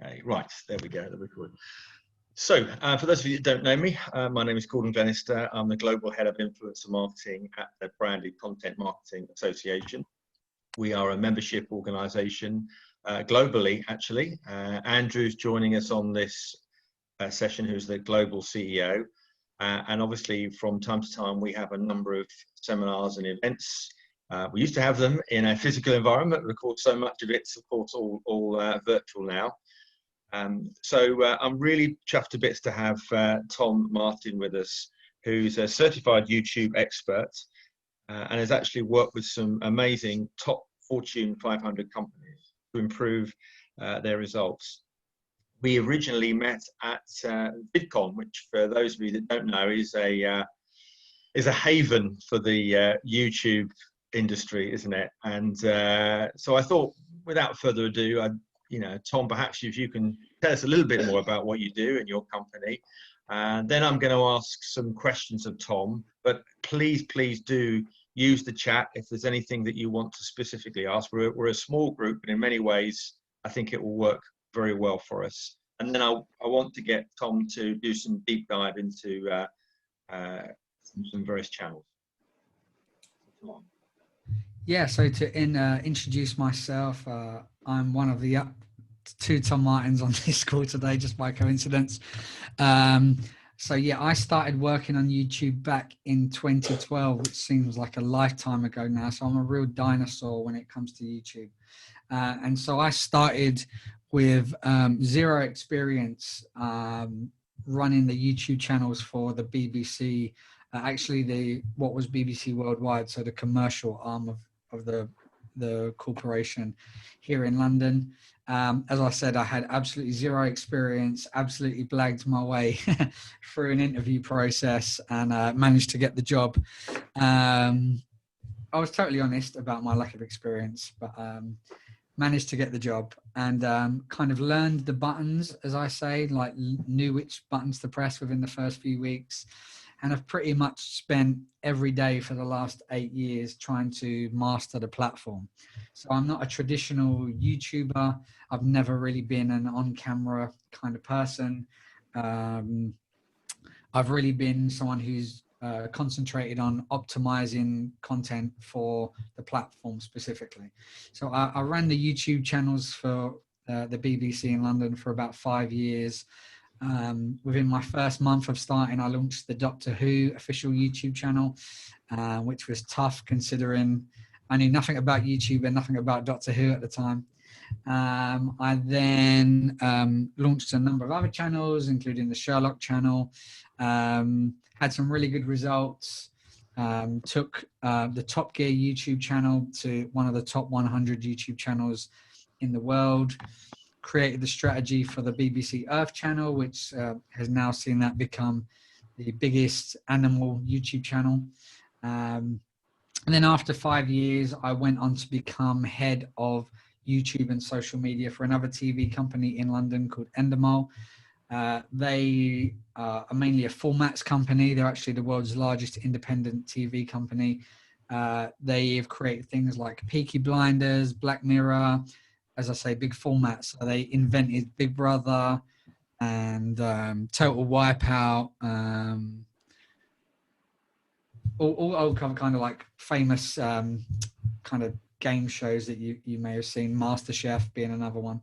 Okay, right, there we go, the record. So, for those of you that don't know me, my name is Gordon Glenister. I'm the Global Head of Influencer Marketing at the Branded Content Marketing Association. We are a membership organisation globally, actually. Andrew's joining us on this session, who's the Global CEO. And obviously, from time to time, we have a number of seminars and events. We used to have them in a physical environment, but of course, so much of it's, of course, all virtual now. So I'm really chuffed to bits to have Tom Martin with us, who's a certified YouTube expert and has actually worked with some amazing top Fortune 500 companies to improve their results. We originally met at VidCon, which for those of you that don't know is a haven for the YouTube industry, isn't it? And so I thought, without further ado, Tom, perhaps if you can tell us a little bit more about what you do in your company. Then I'm going to ask some questions of Tom, but please do use the chat if there's anything that you want to specifically ask. We're a small group, but in many ways, I think it will work very well for us. And then I want to get Tom to do some deep dive into some various channels. Yeah, so to introduce myself, I'm one of the two Tom Martins on this call today, just by coincidence. So yeah, I started working on YouTube back in 2012, which seems like a lifetime ago now. So I'm a real dinosaur when it comes to YouTube. And so I started with zero experience running the YouTube channels for the BBC, actually what was BBC Worldwide, so the commercial arm of the corporation here in London. As I said, I had absolutely zero experience, absolutely blagged my way through an interview process and managed to get the job. I was totally honest about my lack of experience, but managed to get the job and kind of learned the buttons, as I say, like knew which buttons to press within the first few weeks. And I've pretty much spent every day for the last 8 years trying to master the platform. So I'm not a traditional YouTuber. I've never really been an on-camera kind of person. I've really been someone who's concentrated on optimizing content for the platform specifically. So I ran the YouTube channels for the BBC in London for about 5 years. Within my first month of starting, I launched the Doctor Who official YouTube channel, which was tough considering I knew nothing about YouTube and nothing about Doctor Who at the time. I then launched a number of other channels, including the Sherlock channel, had some really good results, took the Top Gear YouTube channel to one of the top 100 YouTube channels in the world, created the strategy for the BBC Earth channel, which has now seen that become the biggest animal YouTube channel. And then after 5 years, I went on to become head of YouTube and social media for another TV company in London called Endemol. They are mainly a formats company. They're actually the world's largest independent TV company. They have created things like Peaky Blinders, Black Mirror, as I say, big formats. So they invented Big Brother and Total Wipeout, all kind of like famous kind of game shows that you may have seen, MasterChef being another one.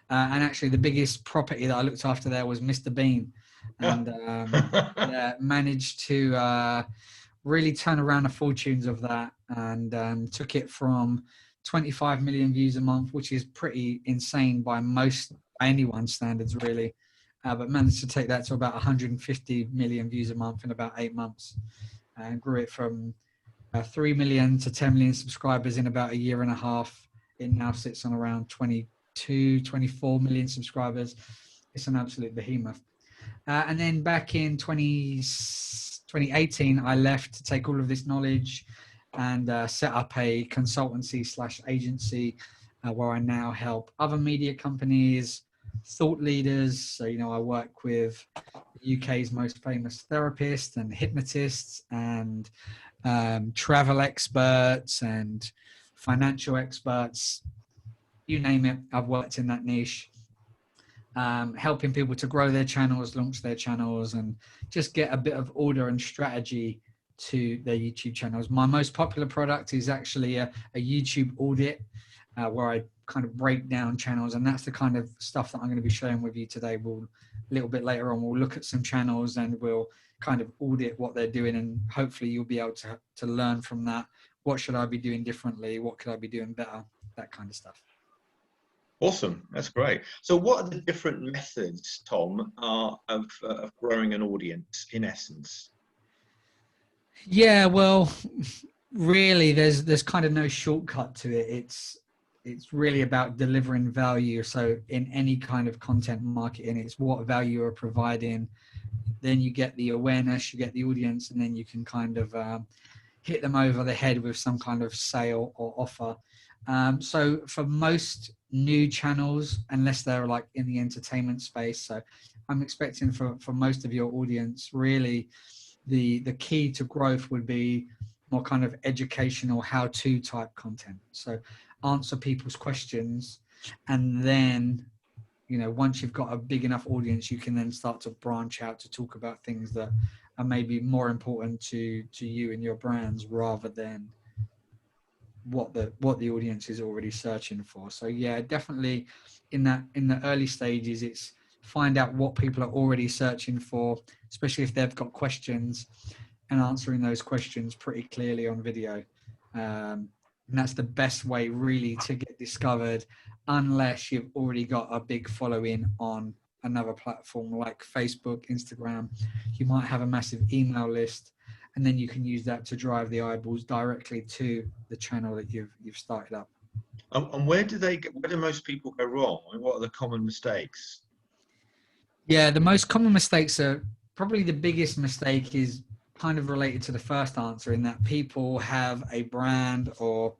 And actually the biggest property that I looked after there was Mr. Bean, and yeah, managed to really turn around the fortunes of that, and took it from 25 million views a month, which is pretty insane by anyone's standards really, but managed to take that to about 150 million views a month in about 8 months, and grew it from 3 million to 10 million subscribers in about a year and a half. It now sits on around 24 million subscribers. It's an absolute behemoth. And then back in 2018, I left to take all of this knowledge and set up a consultancy/agency where I now help other media companies, thought leaders. So, I work with the UK's most famous therapists and hypnotists and travel experts and financial experts. You name it, I've worked in that niche. helping people to grow their channels, launch their channels, and just get a bit of order and strategy to their YouTube channels. My most popular product is actually a YouTube Audit, where I kind of break down channels, and that's the kind of stuff that I'm going to be sharing with you today. We'll a little bit later on, we'll look at some channels and we'll kind of audit what they're doing, and hopefully you'll be able to learn from that. What should I be doing differently? What could I be doing better? That kind of stuff. Awesome, that's great. So what are the different methods, Tom, of growing an audience in essence? Yeah, well, really there's kind of no shortcut to it. It's really about delivering value. So in any kind of content marketing, it's what value you're providing. Then you get the awareness, you get the audience, and then you can kind of hit them over the head with some kind of sale or offer. So for most new channels, unless they're like in the entertainment space, so I'm expecting for most of your audience, really the key to growth would be more kind of educational, how-to type content. So answer people's questions, and then, you know, once you've got a big enough audience, you can then start to branch out to talk about things that are maybe more important to you and your brands, rather than what the audience is already searching for. So yeah, definitely in the early stages, it's find out what people are already searching for, especially if they've got questions, and answering those questions pretty clearly on video. And that's the best way really to get discovered, unless you've already got a big following on another platform like Facebook, Instagram. You might have a massive email list, and then you can use that to drive the eyeballs directly to the channel that you've started up. And where do most people go wrong? What are the common mistakes? Yeah, the most common mistakes are probably, the biggest mistake is kind of related to the first answer, in that people have a brand or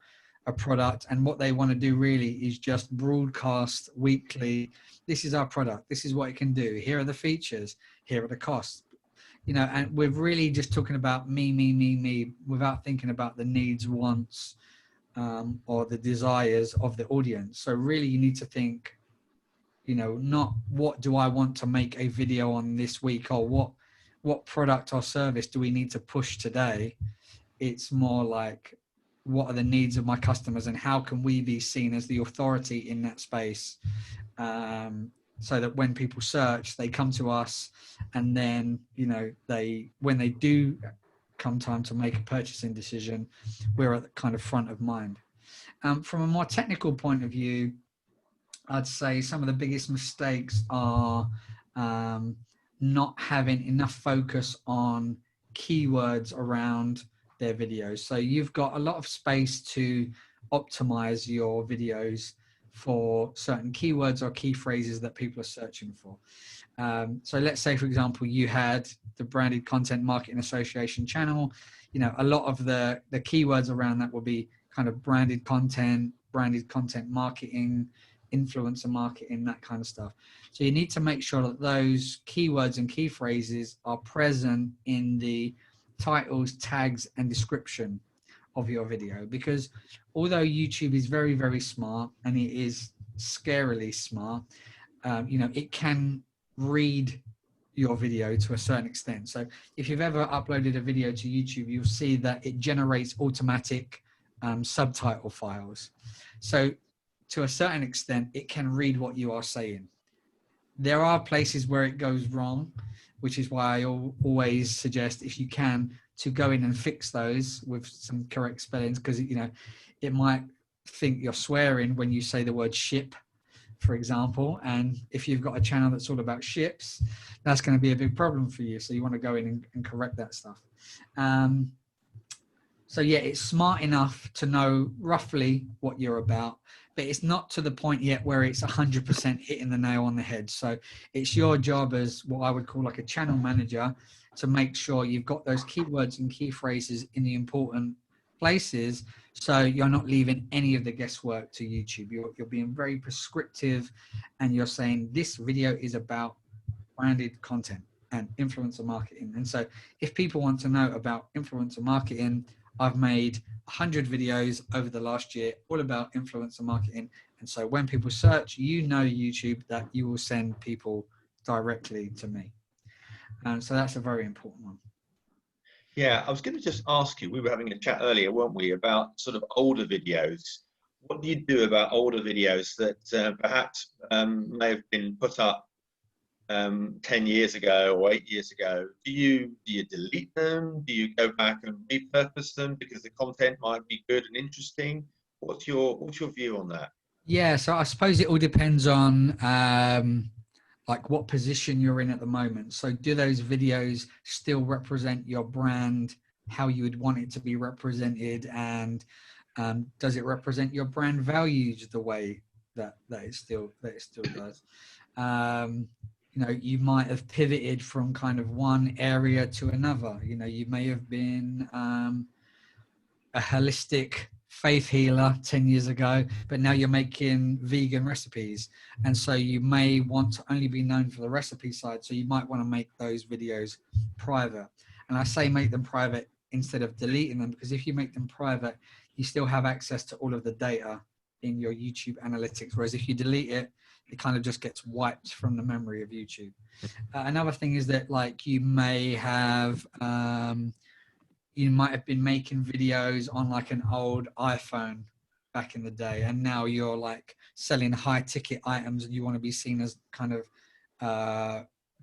a product, and what they want to do really is just broadcast weekly, this is our product, this is what it can do, here are the features, here are the costs, you know, and we're really just talking about me, without thinking about the needs, wants, or the desires of the audience. So really you need to think, you know, not what do I want to make a video on this week, or what product or service do we need to push today. It's more like, what are the needs of my customers, and how can we be seen as the authority in that space, so that when people search, they come to us, and then, you know, when they do come time to make a purchasing decision, we're at the kind of front of mind. From a more technical point of view, I'd say some of the biggest mistakes are not having enough focus on keywords around their videos. So you've got a lot of space to optimize your videos for certain keywords or key phrases that people are searching for. So let's say, for example, you had the Branded Content Marketing Association channel. You know, a lot of the keywords around that will be kind of branded content marketing, influencer marketing, that kind of stuff. So you need to make sure that those keywords and key phrases are present in the titles, tags, and description of your video, because although YouTube is very, very smart, and it is scarily smart, you know, it can read your video to a certain extent. So if you've ever uploaded a video to YouTube, you'll see that it generates automatic subtitle files. So to a certain extent, it can read what you are saying. There are places where it goes wrong, which is why I always suggest, if you can, to go in and fix those with some correct spellings, because, you know, it might think you're swearing when you say the word ship, for example. And if you've got a channel that's all about ships, that's going to be a big problem for you. So you want to go in and correct that stuff. So yeah, it's smart enough to know roughly what you're about, but it's not to the point yet where it's 100% hitting the nail on the head. So it's your job as what I would call like a channel manager to make sure you've got those keywords and key phrases in the important places, so you're not leaving any of the guesswork to YouTube. You're being very prescriptive, and you're saying this video is about branded content and influencer marketing. And so if people want to know about influencer marketing, I've made 100 videos over the last year all about influencer marketing, And so when people search, YouTube, that you will send people directly to me. And so that's a very important one. Yeah, I was going to just ask you, we were having a chat earlier, weren't we, about sort of older videos. What do you do about older videos that perhaps may have been put up 10 years ago or 8 years ago? Do you delete them? Do you go back and repurpose them because the content might be good and interesting? What's your view on that? Yeah, so I suppose it all depends on like what position you're in at the moment. So do those videos still represent your brand, how you would want it to be represented, and does it represent your brand values the way that it still does? You know, you might have pivoted from kind of one area to another. You know, you may have been a holistic faith healer 10 years ago, but now you're making vegan recipes. And so you may want to only be known for the recipe side. So you might want to make those videos private. And I say make them private instead of deleting them, because if you make them private, you still have access to all of the data in your YouTube analytics. Whereas if you delete it, it kind of just gets wiped from the memory of YouTube. Another thing is that, like, you might have been making videos on like an old iPhone back in the day, and now you're like selling high ticket items and you want to be seen as kind of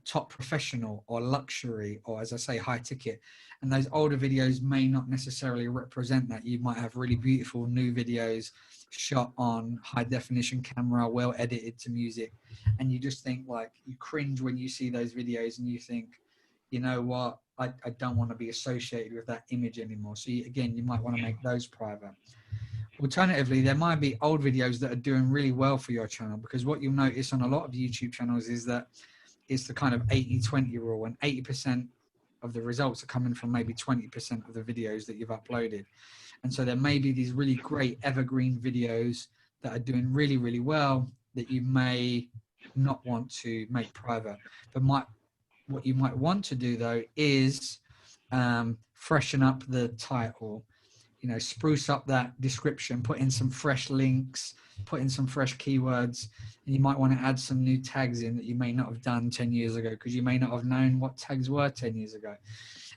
top professional or luxury, or as I say, high ticket. And those older videos may not necessarily represent that. You might have really beautiful new videos shot on high definition camera, well edited to music, and you just think, like, you cringe when you see those videos and you think, you know what, I don't want to be associated with that image anymore. So you might want to make those private. Alternatively, there might be old videos that are doing really well for your channel, because what you'll notice on a lot of YouTube channels is that it's the kind of 80-20 rule, and 80% of the results are coming from maybe 20% of the videos that you've uploaded. And so there may be these really great evergreen videos that are doing really, really well that you may not want to make private. But what you might want to do, though, is freshen up the title, you know, spruce up that description, put in some fresh links, put in some fresh keywords, and you might want to add some new tags in that you may not have done 10 years ago, because you may not have known what tags were 10 years ago.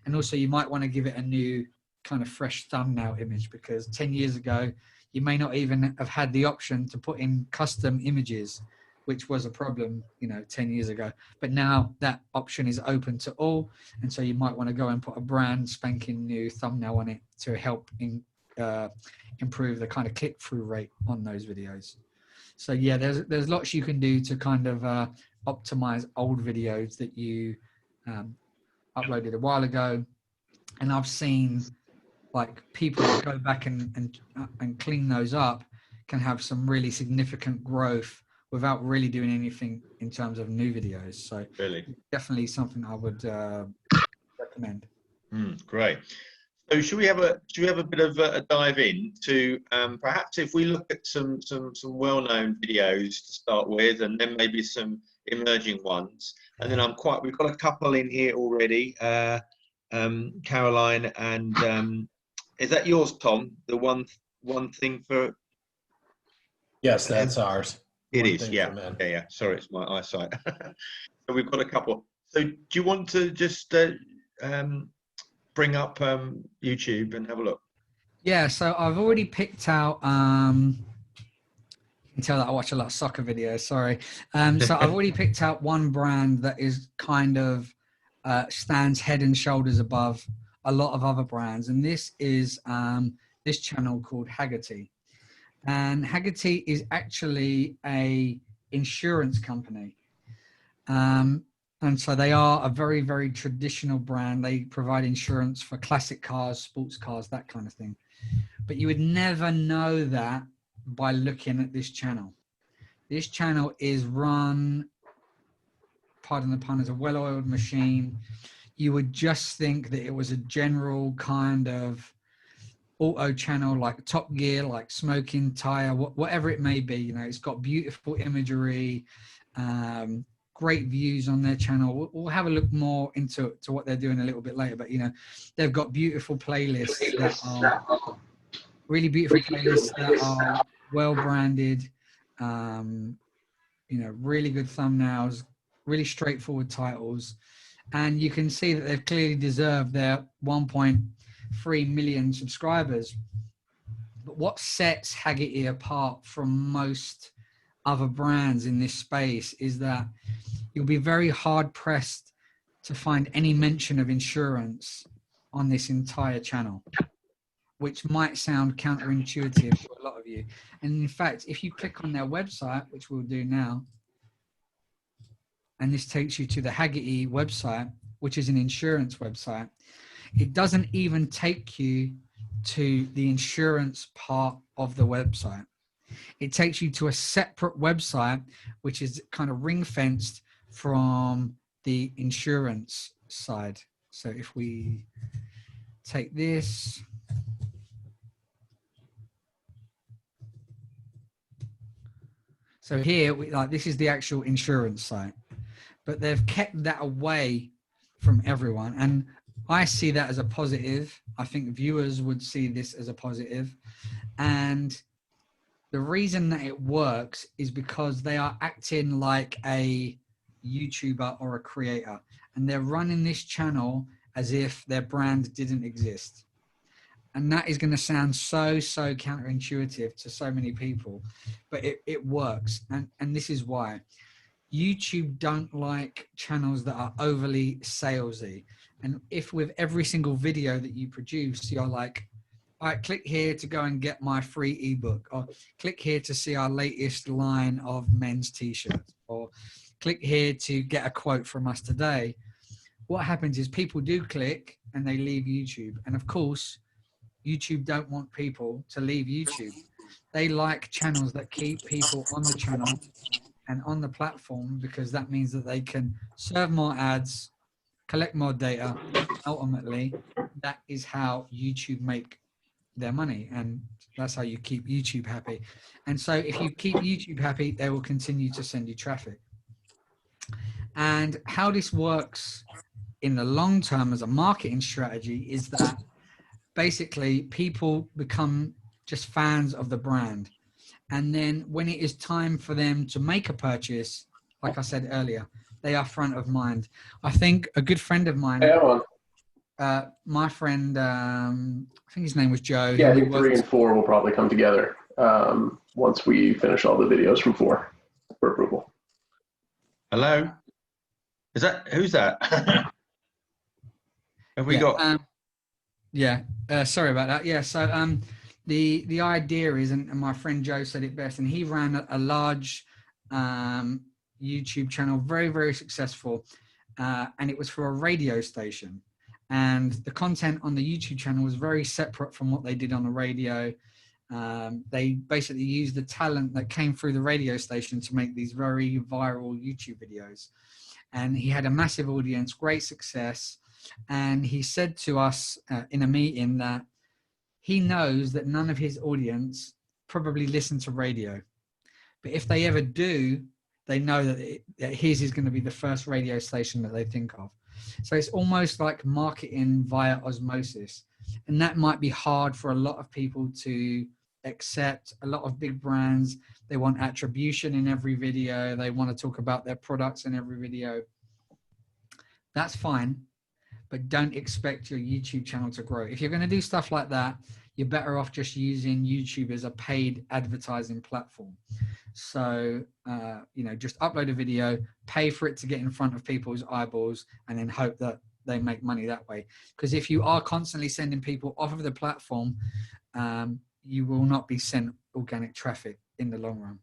And also you might want to give it a new kind of fresh thumbnail image, because 10 years ago, you may not even have had the option to put in custom images, which was a problem, you know, 10 years ago. But now that option is open to all. And so you might want to go and put a brand spanking new thumbnail on it to help improve the kind of click-through rate on those videos. So yeah, there's lots you can do to kind of optimize old videos that you uploaded a while ago. And I've seen, like, people that go back and clean those up can have some really significant growth without really doing anything in terms of new videos. So Really, definitely something I would recommend. Great. So should we have a bit of a dive in to perhaps if we look at some well-known videos to start with, and then maybe some emerging ones, and then we've got a couple in here already. Caroline and is that yours, Tom? The one thing for? Yes, that's ours. It is, yeah. Yeah. Sorry, it's my eyesight. So we've got a couple. So do you want to just bring up YouTube and have a look? Yeah, so I've already picked out, you can tell that I watch a lot of soccer videos, sorry. So I've already picked out one brand that is kind of stands head and shoulders above a lot of other brands. And this is this channel called Haggerty. And Haggerty is actually a insurance company. And so they are a very, very traditional brand. They provide insurance for classic cars, sports cars, that kind of thing. But you would never know that by looking at this channel. This channel is run, pardon the pun, as a well-oiled machine. You would just think that it was a general kind of auto channel, like Top Gear, like smoking tire, whatever it may be. You know, it's got beautiful imagery, great views on their channel. We'll have a look more into what they're doing a little bit later, but you know, they've got beautiful playlists that are really beautiful playlists that are well branded. You know, really good thumbnails, really straightforward titles. And you can see that they've clearly deserved their 1.3 million subscribers. But what sets Haggerty apart from most other brands in this space is that you'll be very hard pressed to find any mention of insurance on this entire channel, which might sound counterintuitive to a lot of you. And in fact, if you click on their website, which we'll do now, and this takes you to the Haggerty website, which is an insurance website, it doesn't even take you to the insurance part of the website. It takes you to a separate website, which is kind of ring fenced from the insurance side. So if we take this, so here, this is the actual insurance site, but they've kept that away from everyone. And I see that as a positive. I think viewers would see this as a positive. And the reason that it works is because they are acting like a YouTuber or a creator, and they're running this channel as if their brand didn't exist. And that is going to sound so counterintuitive to so many people, but it works. And this is why. YouTube don't like channels that are overly salesy. And if with every single video that you produce, you're like, all right, click here to go and get my free ebook, or click here to see our latest line of men's t-shirts, or click here to get a quote from us today. What happens is people do click and they leave YouTube. And of course, YouTube don't want people to leave YouTube. They like channels that keep people on the channel and on the platform, because that means that they can serve more ads, collect more data. Ultimately, that is how YouTube make their money, and that's how you keep YouTube happy. And so if you keep YouTube happy, they will continue to send you traffic. And how this works in the long term as a marketing strategy is that basically people become just fans of the brand. And then when it is time for them to make a purchase, like I said earlier, they are front of mind. I think a good friend of mine, my friend, I think his name was Joe. Yeah, I think 3 and 4 will probably come together once we finish all the videos from 4 for approval. Hello? Who's that? Have we got? Sorry about that. Yeah, so the idea is, and my friend Joe said it best, and he ran a large YouTube channel, very successful, and it was for a radio station. And the content on the YouTube channel was very separate from what they did on the radio. They basically used the talent that came through the radio station to make these very viral YouTube videos. And he had a massive audience, great success. And he said to us in a meeting that he knows that none of his audience probably listen to radio. But if they ever do, they know that his is going to be the first radio station that they think of. So it's almost like marketing via osmosis. And that might be hard for a lot of people to accept. A lot of big brands, they want attribution in every video. They want to talk about their products in every video. That's fine, but don't expect your YouTube channel to grow. If you're going to do stuff like that, you're better off just using YouTube as a paid advertising platform. So, just upload a video, pay for it to get in front of people's eyeballs, and then hope that they make money that way. Because if you are constantly sending people off of the platform, you will not be sent organic traffic in the long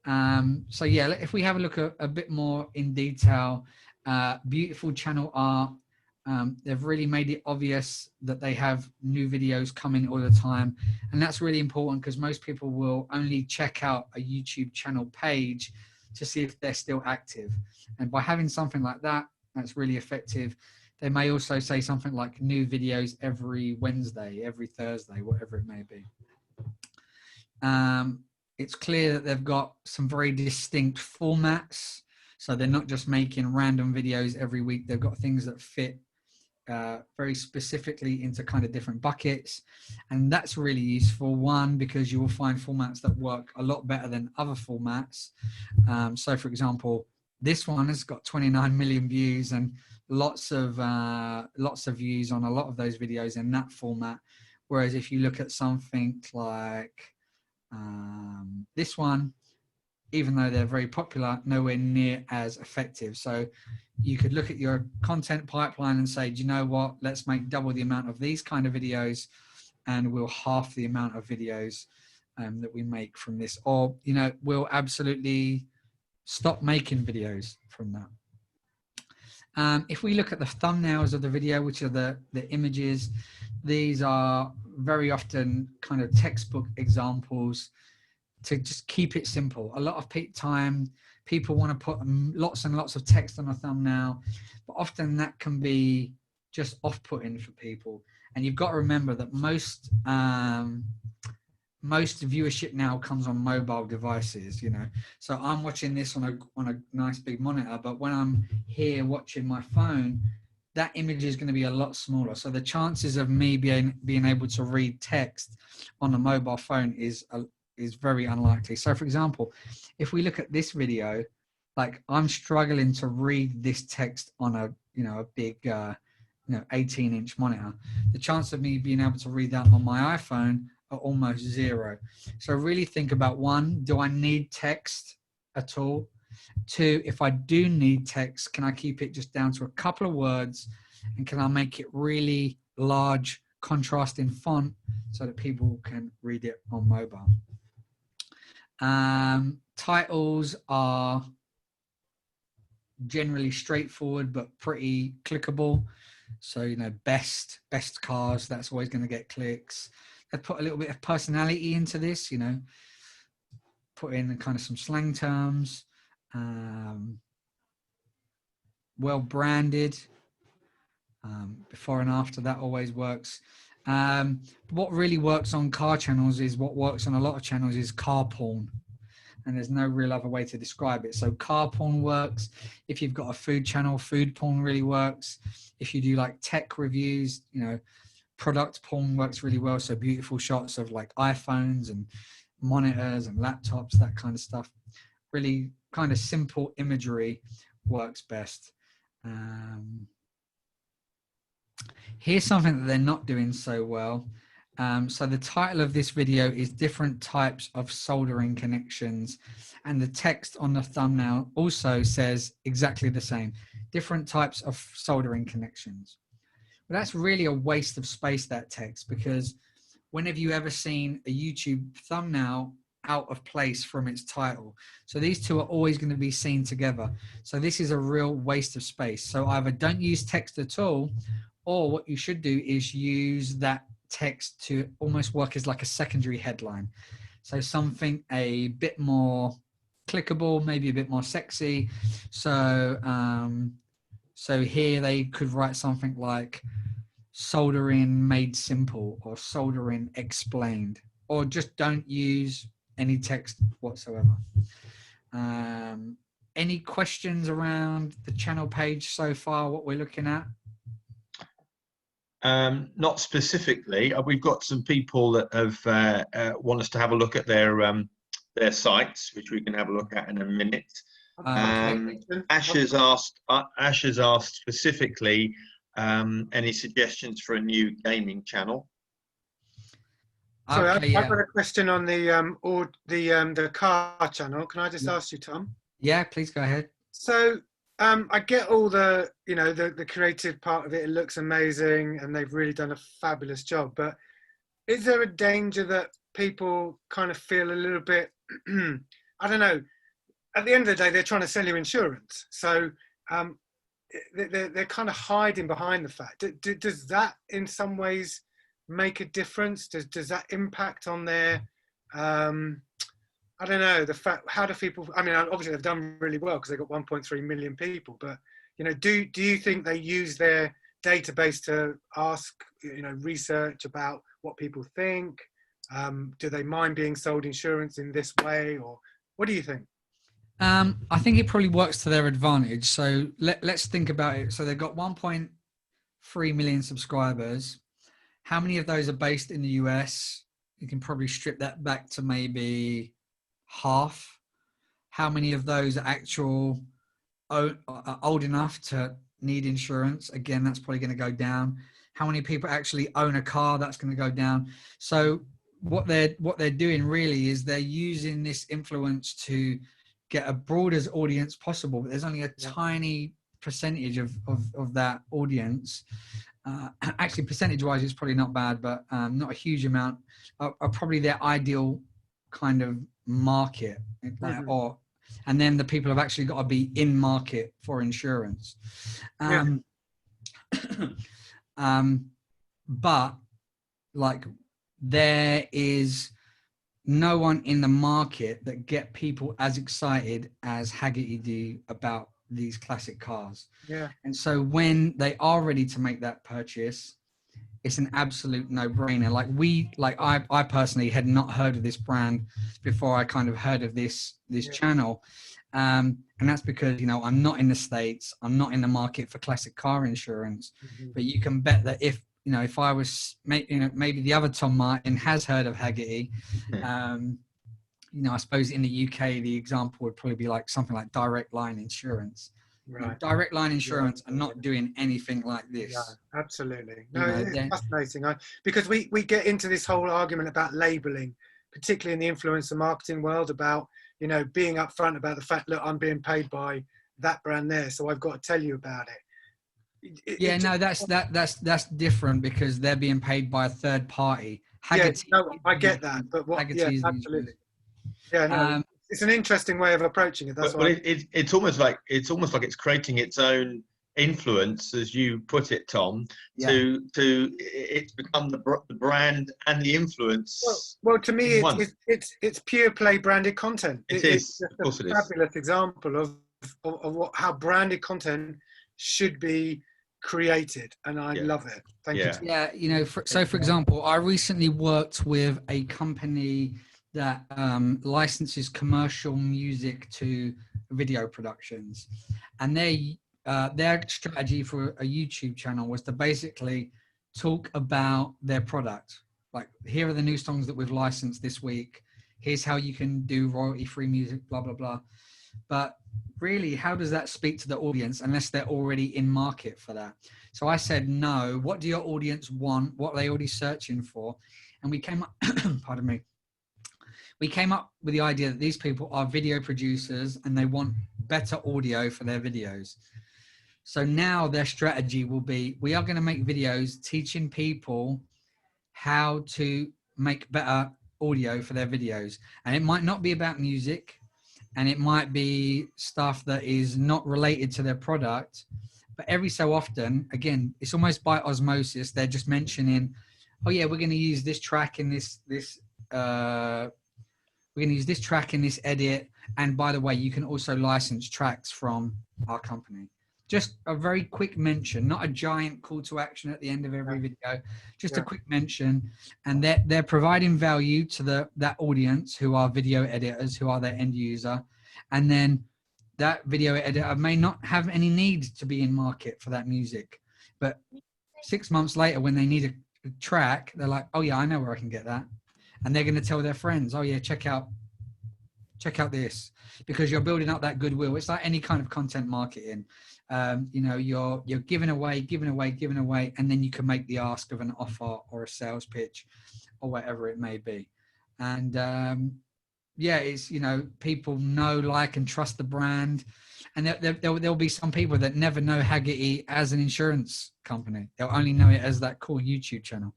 run. So yeah, if we have a look at a bit more in detail, beautiful channel art. They've really made it obvious that they have new videos coming all the time. And that's really important because most people will only check out a YouTube channel page to see if they're still active. And by having something like that, that's really effective. They may also say something like new videos every Wednesday, every Thursday, whatever it may be. It's clear that they've got some very distinct formats. So they're not just making random videos every week. They've got things that fit very specifically into kind of different buckets. And that's really useful. One, because you will find formats that work a lot better than other formats. So for example, this one has got 29 million views and lots of views on a lot of those videos in that format. Whereas if you look at something like this one, even though they're very popular, nowhere near as effective. So you could look at your content pipeline and say, do you know what, let's make double the amount of these kind of videos and we'll half the amount of videos that we make from this. Or, you know, we'll absolutely stop making videos from that. If we look at the thumbnails of the video, which are the images, these are very often kind of textbook examples to just keep it simple. A lot of time, people want to put lots and lots of text on a thumbnail, but often that can be just off-putting for people. And you've got to remember that most viewership now comes on mobile devices, you know. So I'm watching this on a nice big monitor, but when I'm here watching my phone, that image is going to be a lot smaller. So the chances of me being able to read text on a mobile phone is very unlikely. So for example, if we look at this video, like I'm struggling to read this text on a big 18-inch monitor. The chance of me being able to read that on my iPhone are almost zero. So really think about, one, do I need text at all? Two, if I do need text, can I keep it just down to a couple of words, and can I make it really large contrasting font so that people can read it on mobile? Titles are generally straightforward but pretty clickable. So, you know, best cars, that's always going to get clicks. I put a little bit of personality into this, you know, put in kind of some slang terms, well branded, before and after, that always works. What really works on car channels is what works on a lot of channels is car porn. And there's no real other way to describe it. So car porn works. If you've got a food channel, food porn really works. If you do like tech reviews, you know, product porn works really well. So beautiful shots of like iPhones and monitors and laptops, that kind of stuff. Really kind of simple imagery works best. Here's something that they're not doing so well. So the title of this video is different types of soldering connections, and the text on the thumbnail also says exactly the same, different types of soldering connections. But that's really a waste of space, that text, because when have you ever seen a YouTube thumbnail out of place from its title? So these two are always going to be seen together. So this is a real waste of space. So either don't use text at all, or what you should do is use that text to almost work as like a secondary headline. So something a bit more clickable, maybe a bit more sexy. So here they could write something like soldering made simple, or soldering explained, or just don't use any text whatsoever. Any questions around the channel page so far, what we're looking at? Not specifically. We've got some people that have want us to have a look at their sites, which we can have a look at in a minute. Ash has asked specifically any suggestions for a new gaming channel. Sorry, Okay, I've got a question on the car channel. Can I just ask you, Tom? Yeah, please go ahead. So I get all the creative part of it. It looks amazing, and they've really done a fabulous job. But is there a danger that people kind of feel a little bit, I don't know, at the end of the day, they're trying to sell you insurance. So they're kind of hiding behind the fact. Does that in some ways make a difference? Does that impact on their, I don't know, the fact, how do people, I mean, obviously they've done really well because they've got 1.3 million people, but, you know, do you think they use their database to ask, you know, research about what people think? Do they mind being sold insurance in this way, or what do you think? I think it probably works to their advantage. So let's think about it. So they've got 1.3 3 million subscribers, how many of those are based in the US? You can probably strip that back to maybe half. How many of those are old enough to need insurance? Again, that's probably going to go down. How many people actually own a car? That's going to go down. So what they're doing really is they're using this influence to get a broadest audience possible, but there's only a tiny percentage of that audience. Actually, percentage-wise, it's probably not bad, but not a huge amount are probably their ideal kind of market, and then the people have actually got to be in market for insurance. But like, there is no one in the market that get people as excited as Haggerty do about these classic cars. Yeah. And so when they are ready to make that purchase, it's an absolute no-brainer. I personally had not heard of this brand before I kind of heard of this channel. And that's because, you know, I'm not in the States, I'm not in the market for classic car insurance, but you can bet that if I was, maybe the other Tom Martin has heard of Haggerty, I suppose in the UK, the example would probably be like something like Direct Line Insurance. Right. Direct Line Insurance are not doing anything like this. Yeah, absolutely. No, it's fascinating. Because we get into this whole argument about labeling, particularly in the influencer marketing world, about, you know, being upfront about the fact, look, I'm being paid by that brand there, so I've got to tell you about it. That's different because they're being paid by a third party. Haggerty, I get that, but absolutely. Yeah, no, it's an interesting way of approaching it. That's why it's almost like it's creating its own influence, as you put it, Tom. To it's become the brand and the influence. Well, to me, it's pure play branded content. It's of course a fabulous example of how branded content should be created, and I love it. Thank you. Yeah, you know, for example, I recently worked with a company that licenses commercial music to video productions, and their strategy for a YouTube channel was to basically talk about their product. Like, here are the new songs that we've licensed this week. Here's how you can do royalty-free music, blah, blah, blah. But really, how does that speak to the audience unless they're already in market for that? So I said, no, what do your audience want? What are they already searching for? And we came up, pardon me, we came up with the idea that these people are video producers and they want better audio for their videos. So now their strategy will be, we are going to make videos teaching people how to make better audio for their videos. And it might not be about music, and it might be stuff that is not related to their product, but every so often, again, it's almost by osmosis, they're just mentioning, oh yeah, we're going to use this track in this we're going to use this track in this edit. And by the way, you can also license tracks from our company. Just a very quick mention, not a giant call to action at the end of every video, just a quick mention. And they're providing value to that audience who are video editors, who are their end user. And then that video editor may not have any need to be in market for that music. But 6 months later, when they need a track, they're like, oh yeah, I know where I can get that. And they're going to tell their friends, oh yeah, check out this, because you're building up that goodwill. It's like any kind of content marketing. You're giving away, and then you can make the ask of an offer or a sales pitch or whatever it may be. And it's, people know, like, and trust the brand. And there'll be some people that never know Haggerty as an insurance company. They'll only know it as that cool YouTube channel.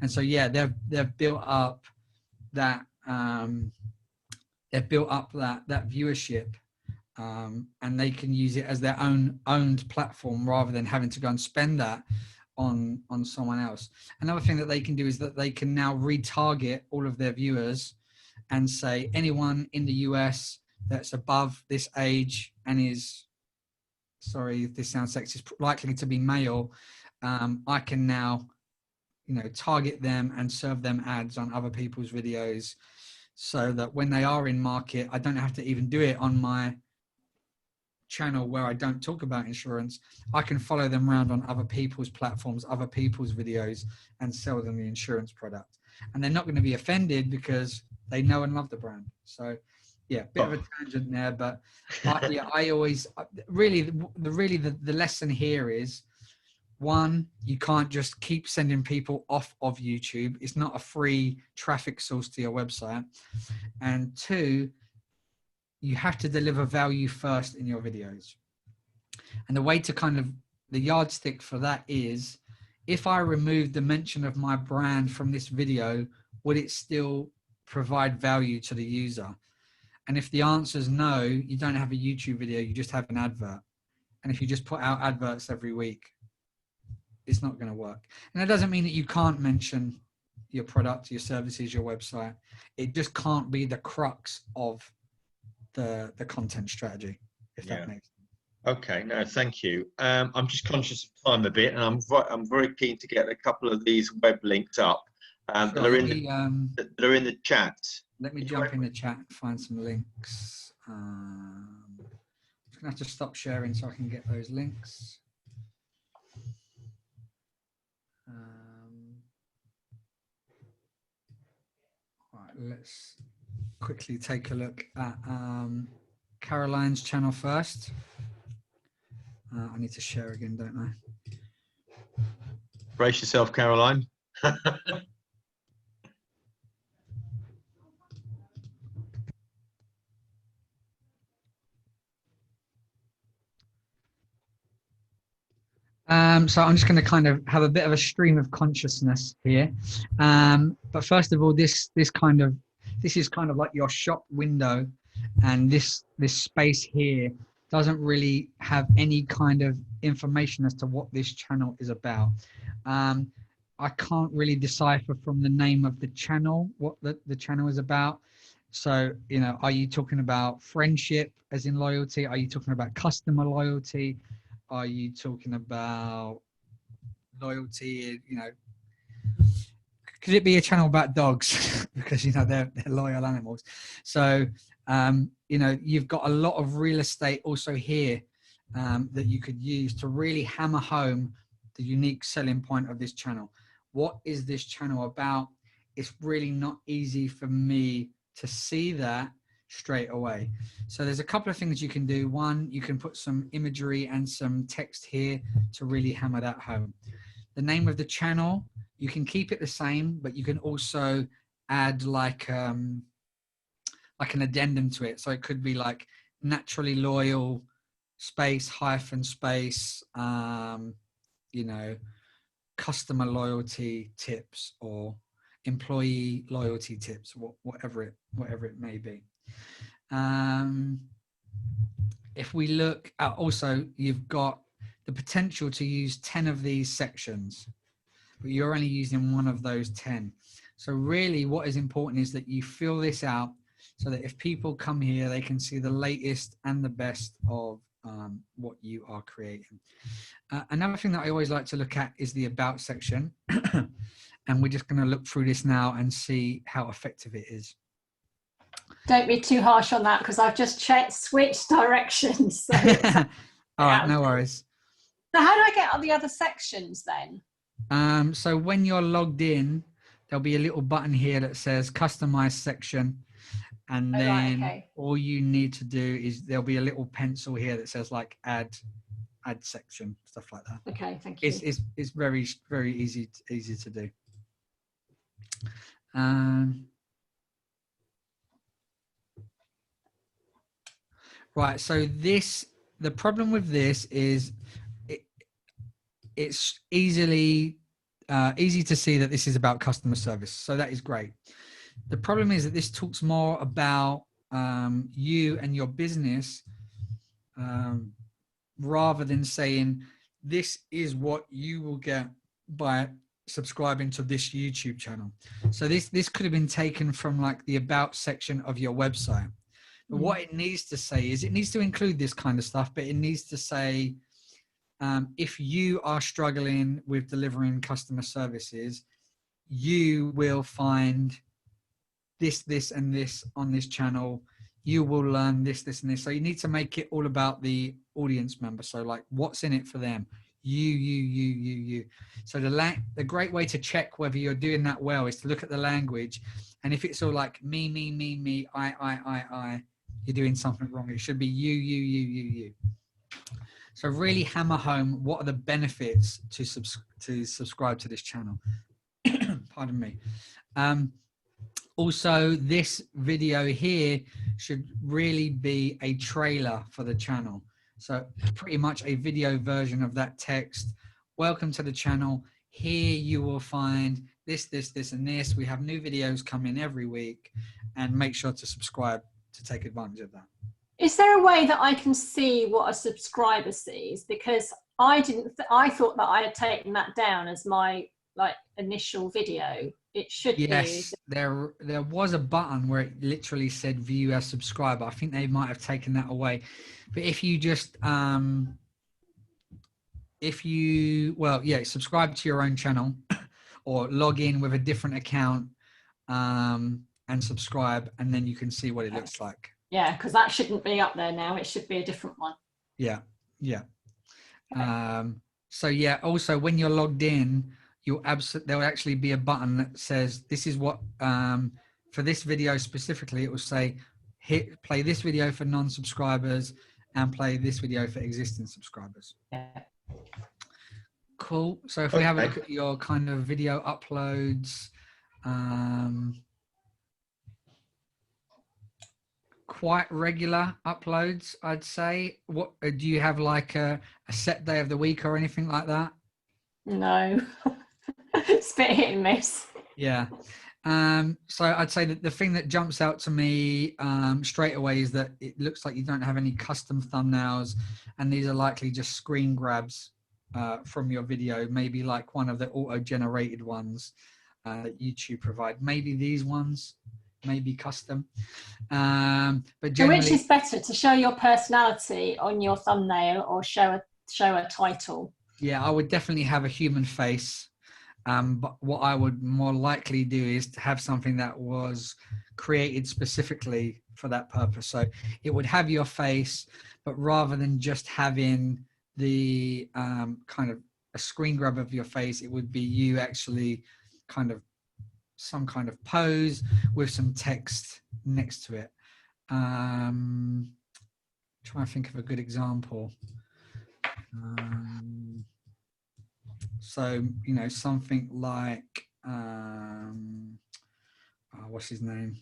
And so, they've built up that viewership, and they can use it as their owned platform rather than having to go and spend that on someone else. Another thing that they can do is that they can now retarget all of their viewers and say, anyone in the US that's above this age and is, sorry if this sounds sexist, likely to be male, I can now target them and serve them ads on other people's videos, so that when they are in market, I don't have to even do it on my channel where I don't talk about insurance, I can follow them around on other people's platforms, other people's videos, and sell them the insurance product. And they're not going to be offended because they know and love the brand. So yeah, bit of a tangent there, but I always really the lesson here is, one, you can't just keep sending people off of YouTube. It's not a free traffic source to your website. And two, you have to deliver value first in your videos. And the way to kind of, the yardstick for that is, if I remove the mention of my brand from this video, would it still provide value to the user? And if the answer is no, you don't have a YouTube video, you just have an advert. And if you just put out adverts every week, it's not going to work. And that doesn't mean that you can't mention your product, your services, your website. It just can't be the crux of the content strategy, if that makes sense. Okay, no, thank you. I'm just conscious of time a bit, and I'm very keen to get a couple of these web links up that are in the chat. Let me jump in the chat and find some links. I'm just going to have to stop sharing so I can get those links. Right, let's quickly take a look at Caroline's channel first. I need to share again, don't I? Brace yourself, Caroline. So I'm just going to kind of have a bit of a stream of consciousness here. But first of all, this is kind of like your shop window, and this space here doesn't really have any kind of information as to what this channel is about. I can't really decipher from the name of the channel what the channel is about. So, you know, are you talking about friendship as in loyalty? Are you talking about customer loyalty? Are you talking about loyalty, you know, could it be a channel about dogs? Because, you know, they're loyal animals. So, you know, you've got a lot of real estate also here that you could use to really hammer home the unique selling point of this channel. What is this channel about? It's really not easy for me to see that straight away. So there's a couple of things you can do. One, you can put some imagery and some text here to really hammer that home. The name of the channel, you can keep it the same, but you can also add like an addendum to it. So it could be like naturally loyal space hyphen space, you know, customer loyalty tips or employee loyalty tips, whatever it may be. If we look at also, you've got the potential to use 10 of these sections, but you're only using one of those 10. So really what is important is that you fill this out so that if people come here, they can see the latest and the best of what you are creating. Another thing that I always like to look at is the about section. And we're just going to look through this now and see how effective it is. Don't be too harsh on that, because I've just switched directions. So all right, no worries. So how do I get on the other sections then? So when you're logged in, there'll be a little button here that says customize section. And then all you need to do is there'll be a little pencil here that says like add section, stuff like that. Okay, thank you. It's very, very easy to do. Right, so the problem with this is it's easy to see that this is about customer service. So that is great. The problem is that this talks more about you and your business rather than saying this is what you will get by subscribing to this YouTube channel. So this could have been taken from like the about section of your website. But what it needs to say is it needs to include this kind of stuff, but it needs to say, if you are struggling with delivering customer services, you will find this, and this on this channel. you will learn this, this, and this. So you need to make it all about the audience member. So like, what's in it for them? You. So the great way to check whether you're doing that well is to look at the language, and if it's all like me, I, you're doing something wrong. It should be you. So really hammer home what are the benefits to subscribe to this channel. Pardon me. Also, this video here should really be a trailer for the channel. So pretty much a video version of that text. Welcome to the channel. Here you will find this, and this. We have new videos coming every week, and make sure to subscribe to take advantage of that. Is there a way that I can see what a subscriber sees? Because I thought that I had taken that down as my like initial video. It should be. Yes, there was a button where it literally said view as subscriber. I think they might have taken that away. But if you just subscribe to your own channel or log in with a different account and subscribe, and then you can see what it looks like. Yeah, because that shouldn't be up there now. It should be a different one. Yeah. Okay. So yeah, also when you're logged in, there'll actually be a button that says this is what for this video specifically, it will say play this video for non-subscribers and play this video for existing subscribers. Yeah. Cool. So if we have a look at your kind of video uploads, quite regular uploads, I'd say. What do you have, like a set day of the week or anything like that? No. It's a bit hit and miss. Yeah. So I'd say that the thing that jumps out to me straight away is that it looks like you don't have any custom thumbnails, and these are likely just screen grabs from your video, maybe like one of the auto-generated ones that YouTube provide. Maybe these ones, maybe custom. But generally, so which is better, to show your personality on your thumbnail or show a title? Yeah, I would definitely have a human face. But what I would more likely do is to have something that was created specifically for that purpose. So it would have your face, but rather than just having the kind of a screen grab of your face, it would be you actually kind of some kind of pose with some text next to it. Trying to think of a good example. So, you know, something like, what's his name?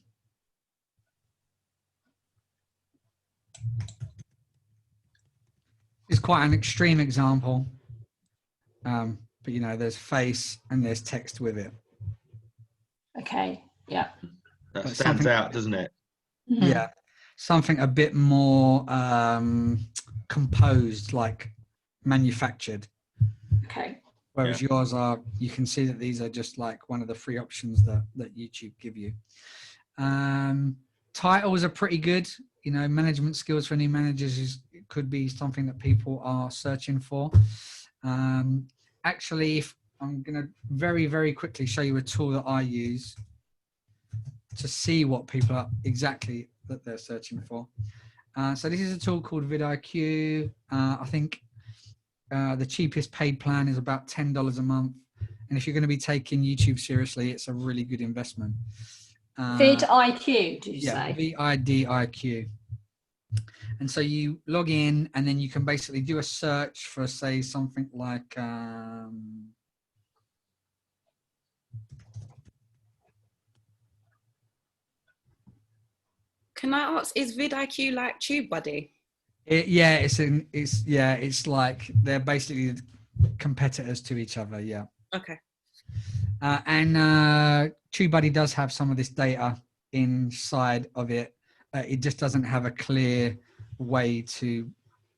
It's quite an extreme example. But, you know, there's face and there's text with it. Okay, yeah. That stands out, doesn't it? Mm-hmm. Yeah. Something a bit more composed, like manufactured. Okay. Whereas yours are, you can see that these are just like one of the free options that YouTube give you. Titles are pretty good. You know, management skills for new managers could be something that people are searching for. Actually, if I'm going to very, very quickly show you a tool that I use to see what people are exactly that they're searching for. So this is a tool called Vid Iq. I think the cheapest paid plan is about $10 a month. And if you're going to be taking YouTube seriously, it's a really good investment. Vid Iq, did you say? Vid Iq. And so you log in, and then you can basically do a search for, say, something like... Can I ask, is Vid Iq like TubeBuddy? It's like they're basically competitors to each other. Yeah. Okay. And TubeBuddy does have some of this data inside of it. It just doesn't have a clear way to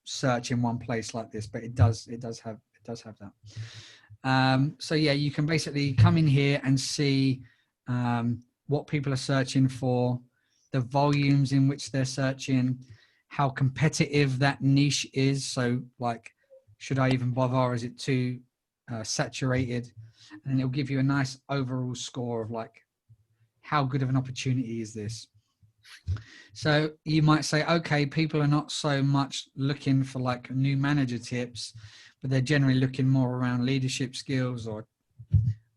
search in one place like this, but it does have that. So yeah, you can basically come in here and see what people are searching for, the volumes in which they're searching, how competitive that niche is. So like, should I even bother, or is it too saturated? And it'll give you a nice overall score of like, how good of an opportunity is this? So you might say, okay, people are not so much looking for like new manager tips, but they're generally looking more around leadership skills, or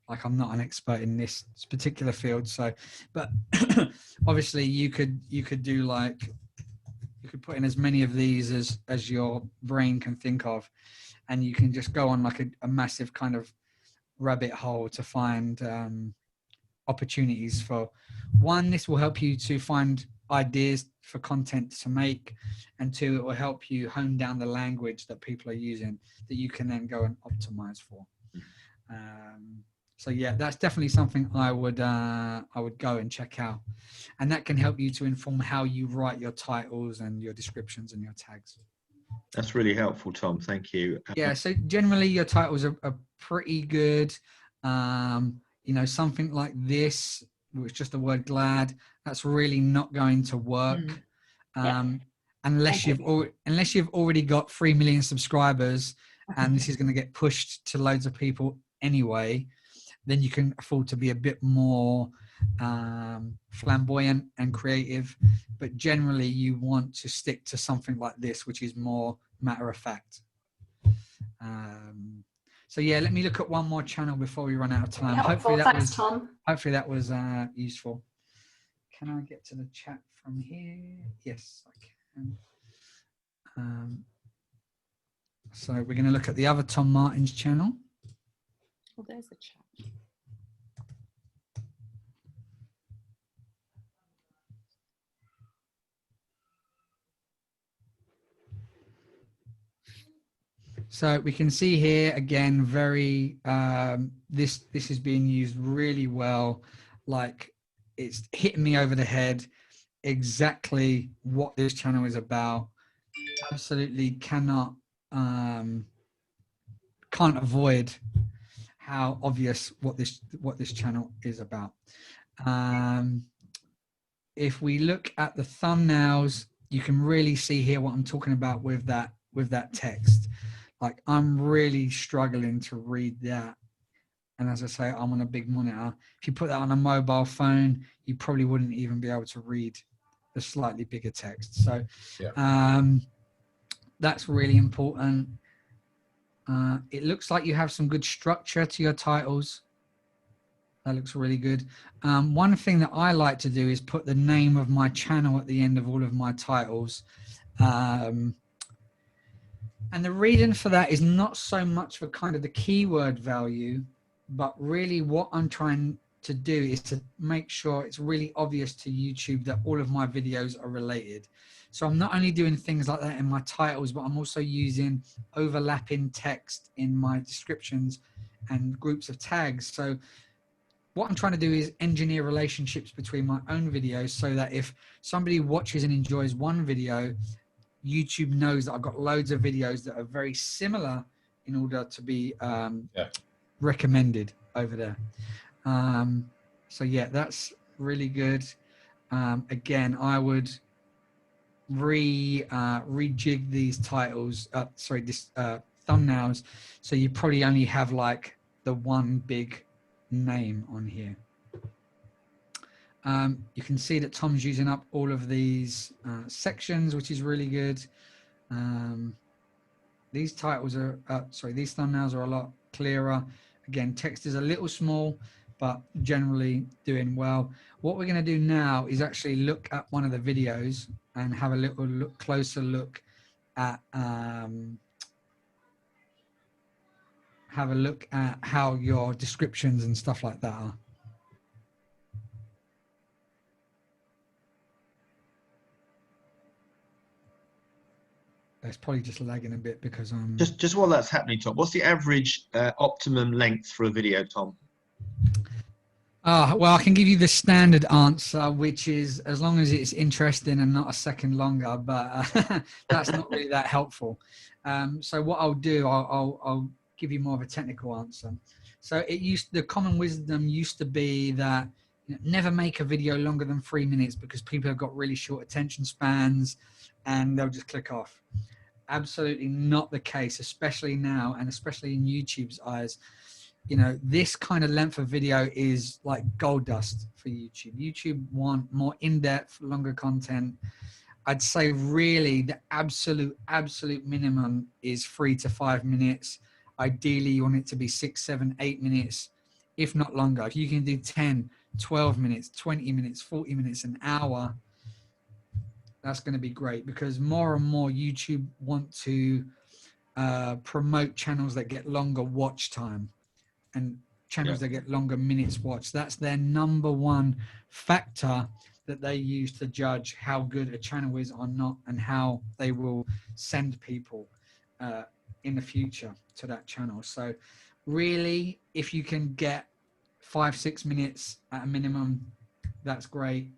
like, I'm not an expert in this particular field. So, but obviously you could do like, you could put in as many of these as your brain can think of, and you can just go on like a massive kind of rabbit hole to find opportunities for one. This will help you to find ideas for content to make, and two, it will help you hone down the language that people are using that you can then go and optimize for. So yeah, that's definitely something I would go and check out, and that can help you to inform how you write your titles and your descriptions and your tags. That's really helpful, Tom. Thank you. Yeah, so generally your titles are pretty good. You know, something like this, which is just the word glad, that's really not going to work unless you've already got 3 million subscribers, and this is going to get pushed to loads of people anyway. Then you can afford to be a bit more flamboyant and creative, but generally you want to stick to something like this, which is more matter of fact. So yeah, let me look at one more channel before we run out of time. Hopefully that was useful. Can I get to the chat from here? Yes, I can. So we're going to look at the other Tom Martin's channel. Oh, there's a chat. So we can see here again, very this is being used really well. Like, it's hitting me over the head exactly what this channel is about. Absolutely can't avoid how obvious what this channel is about. If we look at the thumbnails, you can really see here what I'm talking about with that text. Like, I'm really struggling to read that. And as I say, I'm on a big monitor. If you put that on a mobile phone, you probably wouldn't even be able to read the slightly bigger text. So that's really important. It looks like you have some good structure to your titles. That looks really good. One thing that I like to do is put the name of my channel at the end of all of my titles. And the reason for that is not so much for kind of the keyword value, but really what I'm trying to do is to make sure it's really obvious to YouTube that all of my videos are related. So I'm not only doing things like that in my titles, but I'm also using overlapping text in my descriptions and groups of tags. So what I'm trying to do is engineer relationships between my own videos, so that if somebody watches and enjoys one video, YouTube knows that I've got loads of videos that are very similar in order to be recommended over there. So yeah, that's really good. Again, I would rejig these titles, thumbnails, so you probably only have like the one big name on here. You can see that Tom's using up all of these sections, which is really good. These titles are, these thumbnails are a lot clearer. Again, text is a little small, but generally doing well. What we're going to do now is actually look at one of the videos and have a little closer look at how your descriptions and stuff like that are. It's probably just lagging a bit because I'm just while that's happening, Tom, what's the average optimum length for a video, Tom? Well, I can give you the standard answer, which is as long as it's interesting and not a second longer, but that's not really that helpful. So what I'll do, I'll give you more of a technical answer. So the common wisdom used to be that never make a video longer than 3 minutes, because people have got really short attention spans and they'll just click off. Absolutely not the case, especially now, and especially in YouTube's eyes. you know, this kind of length of video is like gold dust for YouTube. YouTube want more in-depth, longer content. I'd say really the absolute minimum is 3 to 5 minutes. Ideally, you want it to be 6, 7, 8 minutes, if not longer. If you can do 10, 12 minutes, 20 minutes, 40 minutes, an hour, that's going to be great, because more and more YouTube want to promote channels that get longer watch time and channels that get longer minutes watched. That's their number one factor that they use to judge how good a channel is or not, and how they will send people in the future to that channel. So really, if you can get 5, 6 minutes at a minimum, that's great.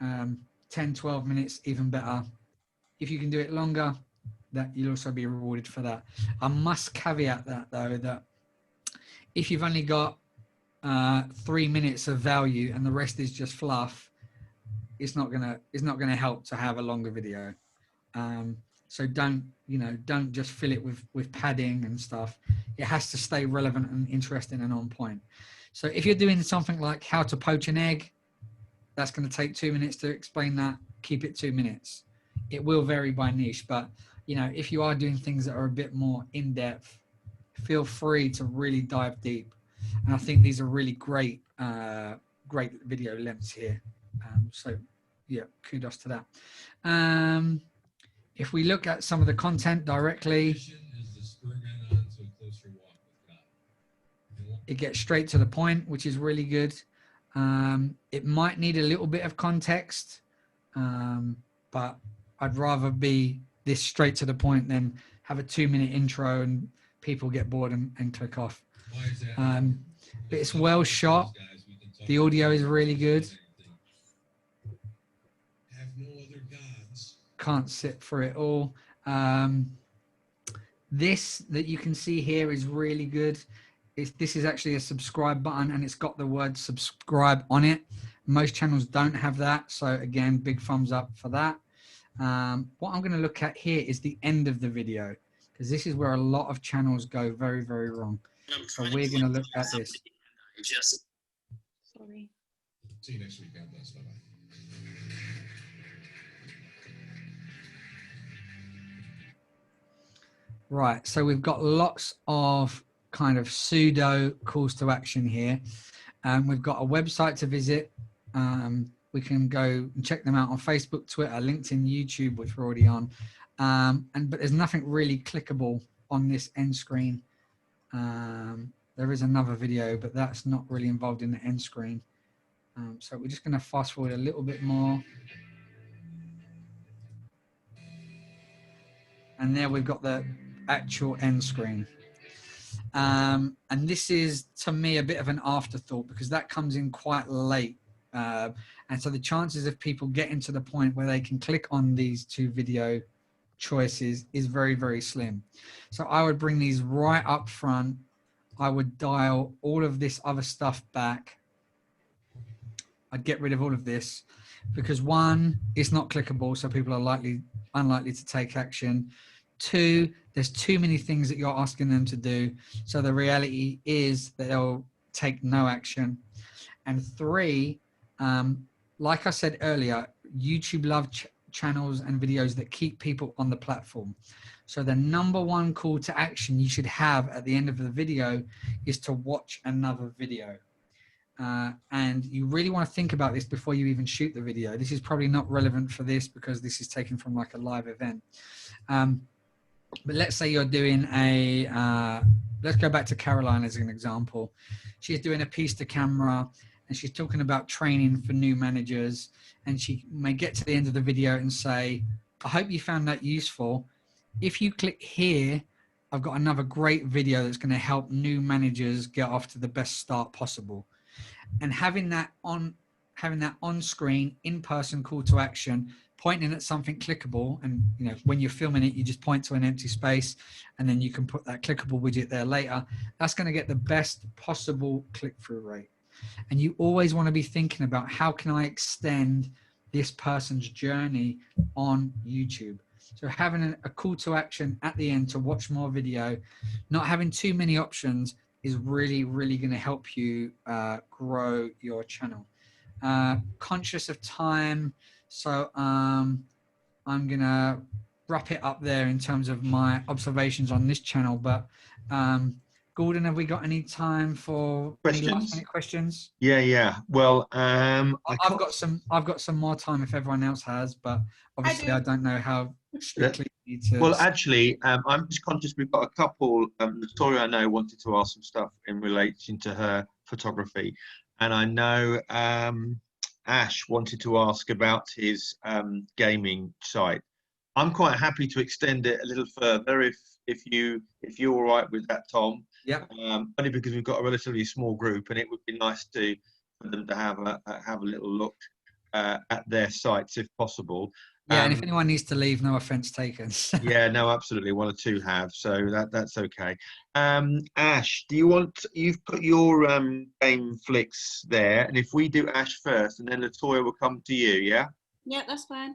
10, 12 minutes, even better. If you can do it longer, that you'll also be rewarded for that. I must caveat that though, that if you've only got 3 minutes of value and the rest is just fluff, it's not gonna help to have a longer video. So don't just fill it with padding and stuff. It has to stay relevant and interesting and on point. So if you're doing something like how to poach an egg, that's going to take 2 minutes to explain that. Keep it 2 minutes. It will vary by niche, but you know, if you are doing things that are a bit more in depth, feel free to really dive deep. And I think these are really great video lengths here. So yeah, kudos to that. If we look at some of the content directly, it gets straight to the point, which is really good. It might need a little bit of context, but I'd rather be this straight to the point than have a 2-minute intro and people get bored and click off. But it's well shot. The audio is really good. Can't sit for it all. This that you can see here is really good. This is actually a subscribe button, and it's got the word subscribe on it. Most channels don't have that. So again, big thumbs up for that. What I'm going to look at here is the end of the video, because this is where a lot of channels go very, very wrong. So we're going to look at this. Sorry. See you next week. God bless. Bye-bye. Right, so we've got lots of kind of pseudo calls to action here. We've got a website to visit. We can go and check them out on Facebook, Twitter, LinkedIn, YouTube, which we're already on. But there's nothing really clickable on this end screen. There is another video, but that's not really involved in the end screen. So we're just going to fast forward a little bit more. And there we've got the actual end screen. And this is, to me, a bit of an afterthought, because that comes in quite late. And so the chances of people getting to the point where they can click on these 2 video choices is very, very slim. So I would bring these right up front. I would dial all of this other stuff back. I'd get rid of all of this, because 1, it's not clickable, so people are unlikely to take action. 2, there's too many things that you're asking them to do, so the reality is that they'll take no action. And 3, like I said earlier, YouTube loves channels and videos that keep people on the platform. So the number 1 call to action you should have at the end of the video is to watch another video. And you really want to think about this before you even shoot the video. This is probably not relevant for this, because this is taken from like a live event. But let's say you're doing let's go back to Caroline as an example. She's doing a piece to camera, and she's talking about training for new managers. And she may get to the end of the video and say, I hope you found that useful. If you click here, I've got another great video that's going to help new managers get off to the best start possible. And having that on screen, in-person call to action, pointing at something clickable, and you know, when you're filming it, you just point to an empty space, and then you can put that clickable widget there later. That's going to get the best possible click-through rate. And you always want to be thinking about, how can I extend this person's journey on YouTube? So having a call to action at the end to watch more video, not having too many options, is really, really going to help you grow your channel. Conscious of time, so I'm going to wrap it up there in terms of my observations on this channel. But Gordon, have we got any time for any last minute questions? Yeah. Well, I've got some more time if everyone else has, but obviously I don't know how strictly you need to. Well, actually, I'm just conscious we've got a couple. Latoya, I know, wanted to ask some stuff in relation to her photography, and I know Ash wanted to ask about his gaming site. I'm quite happy to extend it a little further if you're all right with that, Tom. Yeah. Only because we've got a relatively small group, and it would be nice for them to have a little look at their sites if possible. Yeah, and if anyone needs to leave, no offense taken. Yeah, no, absolutely. One or two have, so that's okay. Ash, you've put your game flicks there, and if we do Ash first, and then Latoya will come to you, yeah? Yeah, that's fine.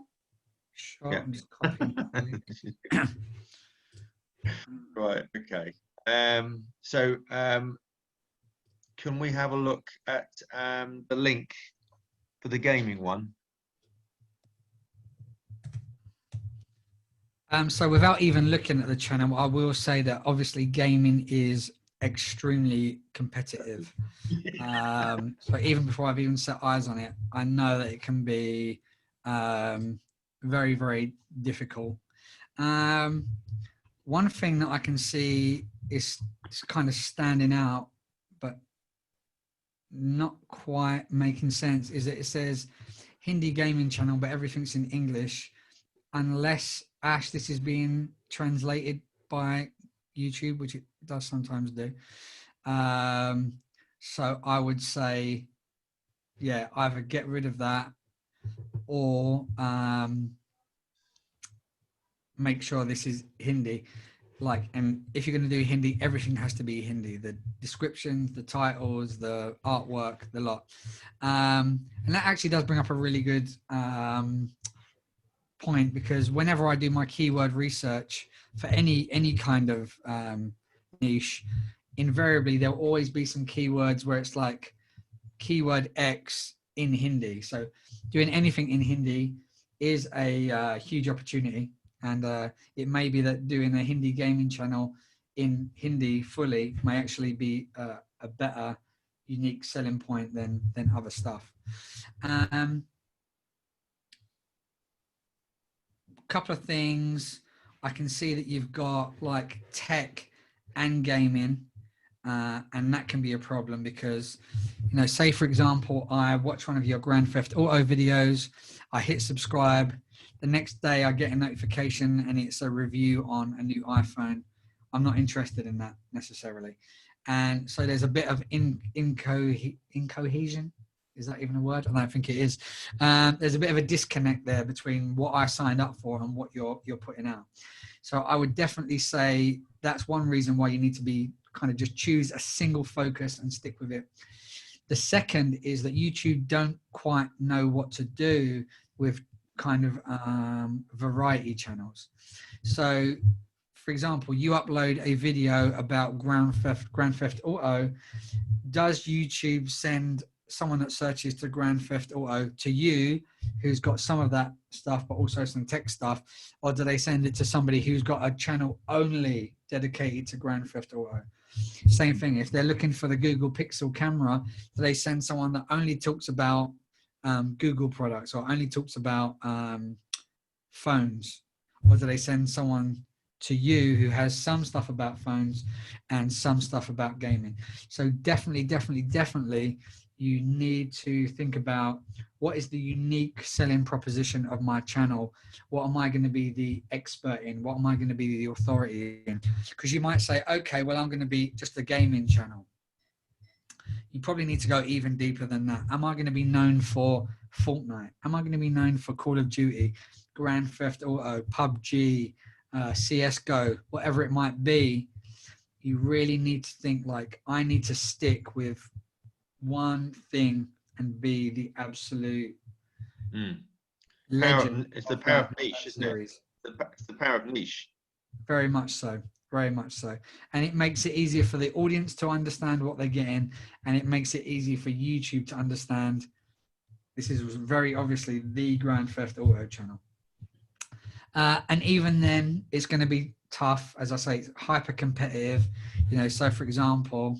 Sure, Yeah. I'm just copying that. Right, okay. So can we have a look at the link for the gaming one? So without even looking at the channel, I will say that obviously gaming is extremely competitive. So even before I've even set eyes on it, I know that it can be very, very difficult. One thing that I can see is kind of standing out, but not quite making sense, is that it says Hindi gaming channel, but everything's in English, unless, Ash, this is being translated by YouTube, which it does sometimes do. So I would say, yeah, either get rid of that or make sure this is Hindi. And if you're going to do Hindi, everything has to be Hindi. The descriptions, the titles, the artwork, the lot. And that actually does bring up a really good point, because whenever I do my keyword research for any kind of niche, invariably there'll always be some keywords where it's like keyword X in Hindi. So doing anything in Hindi is a huge opportunity. And it may be that doing a Hindi gaming channel in Hindi fully may actually be a better unique selling point than other stuff. Couple of things. I can see that you've got like tech and gaming, and that can be a problem because, say for example, I watch one of your Grand Theft Auto videos, I hit subscribe, the next day I get a notification and it's a review on a new iPhone. I'm not interested in that necessarily. And so there's a bit of incohesion. Is that even a word? I don't think it is. There's a bit of a disconnect there between what I signed up for and what you're putting out. So I would definitely say that's one reason why you need to be kind of just choose a single focus and stick with it. The second is that YouTube don't quite know what to do with kind of variety channels. So for example, you upload a video about Grand Theft Auto. Does YouTube send someone that searches to Grand Theft Auto to you, who's got some of that stuff but also some tech stuff, or do they send it to somebody who's got a channel only dedicated to Grand Theft Auto? Same thing, if they're looking for the Google Pixel camera, do they send someone that only talks about Google products or only talks about phones, or do they send someone to you who has some stuff about phones and some stuff about gaming? So definitely you need to think about, what is the unique selling proposition of my channel? What am I going to be the expert in? What am I going to be the authority in? Because you might say, okay, well, I'm going to be just a gaming channel. You probably need to go even deeper than that. Am I going to be known for Fortnite? Am I going to be known for Call of Duty, Grand Theft Auto, PUBG, CSGO, whatever it might be? You really need to think like, I need to stick with one thing and be the absolute legend. It's the power of niche, isn't it? It's the power of niche. Very much so. very much so. And it makes it easier for the audience to understand what they're getting, and it makes it easy for YouTube to understand this is very obviously the Grand Theft Auto channel. And even then, it's going to be tough. As I say, it's hyper competitive. You know, so for example,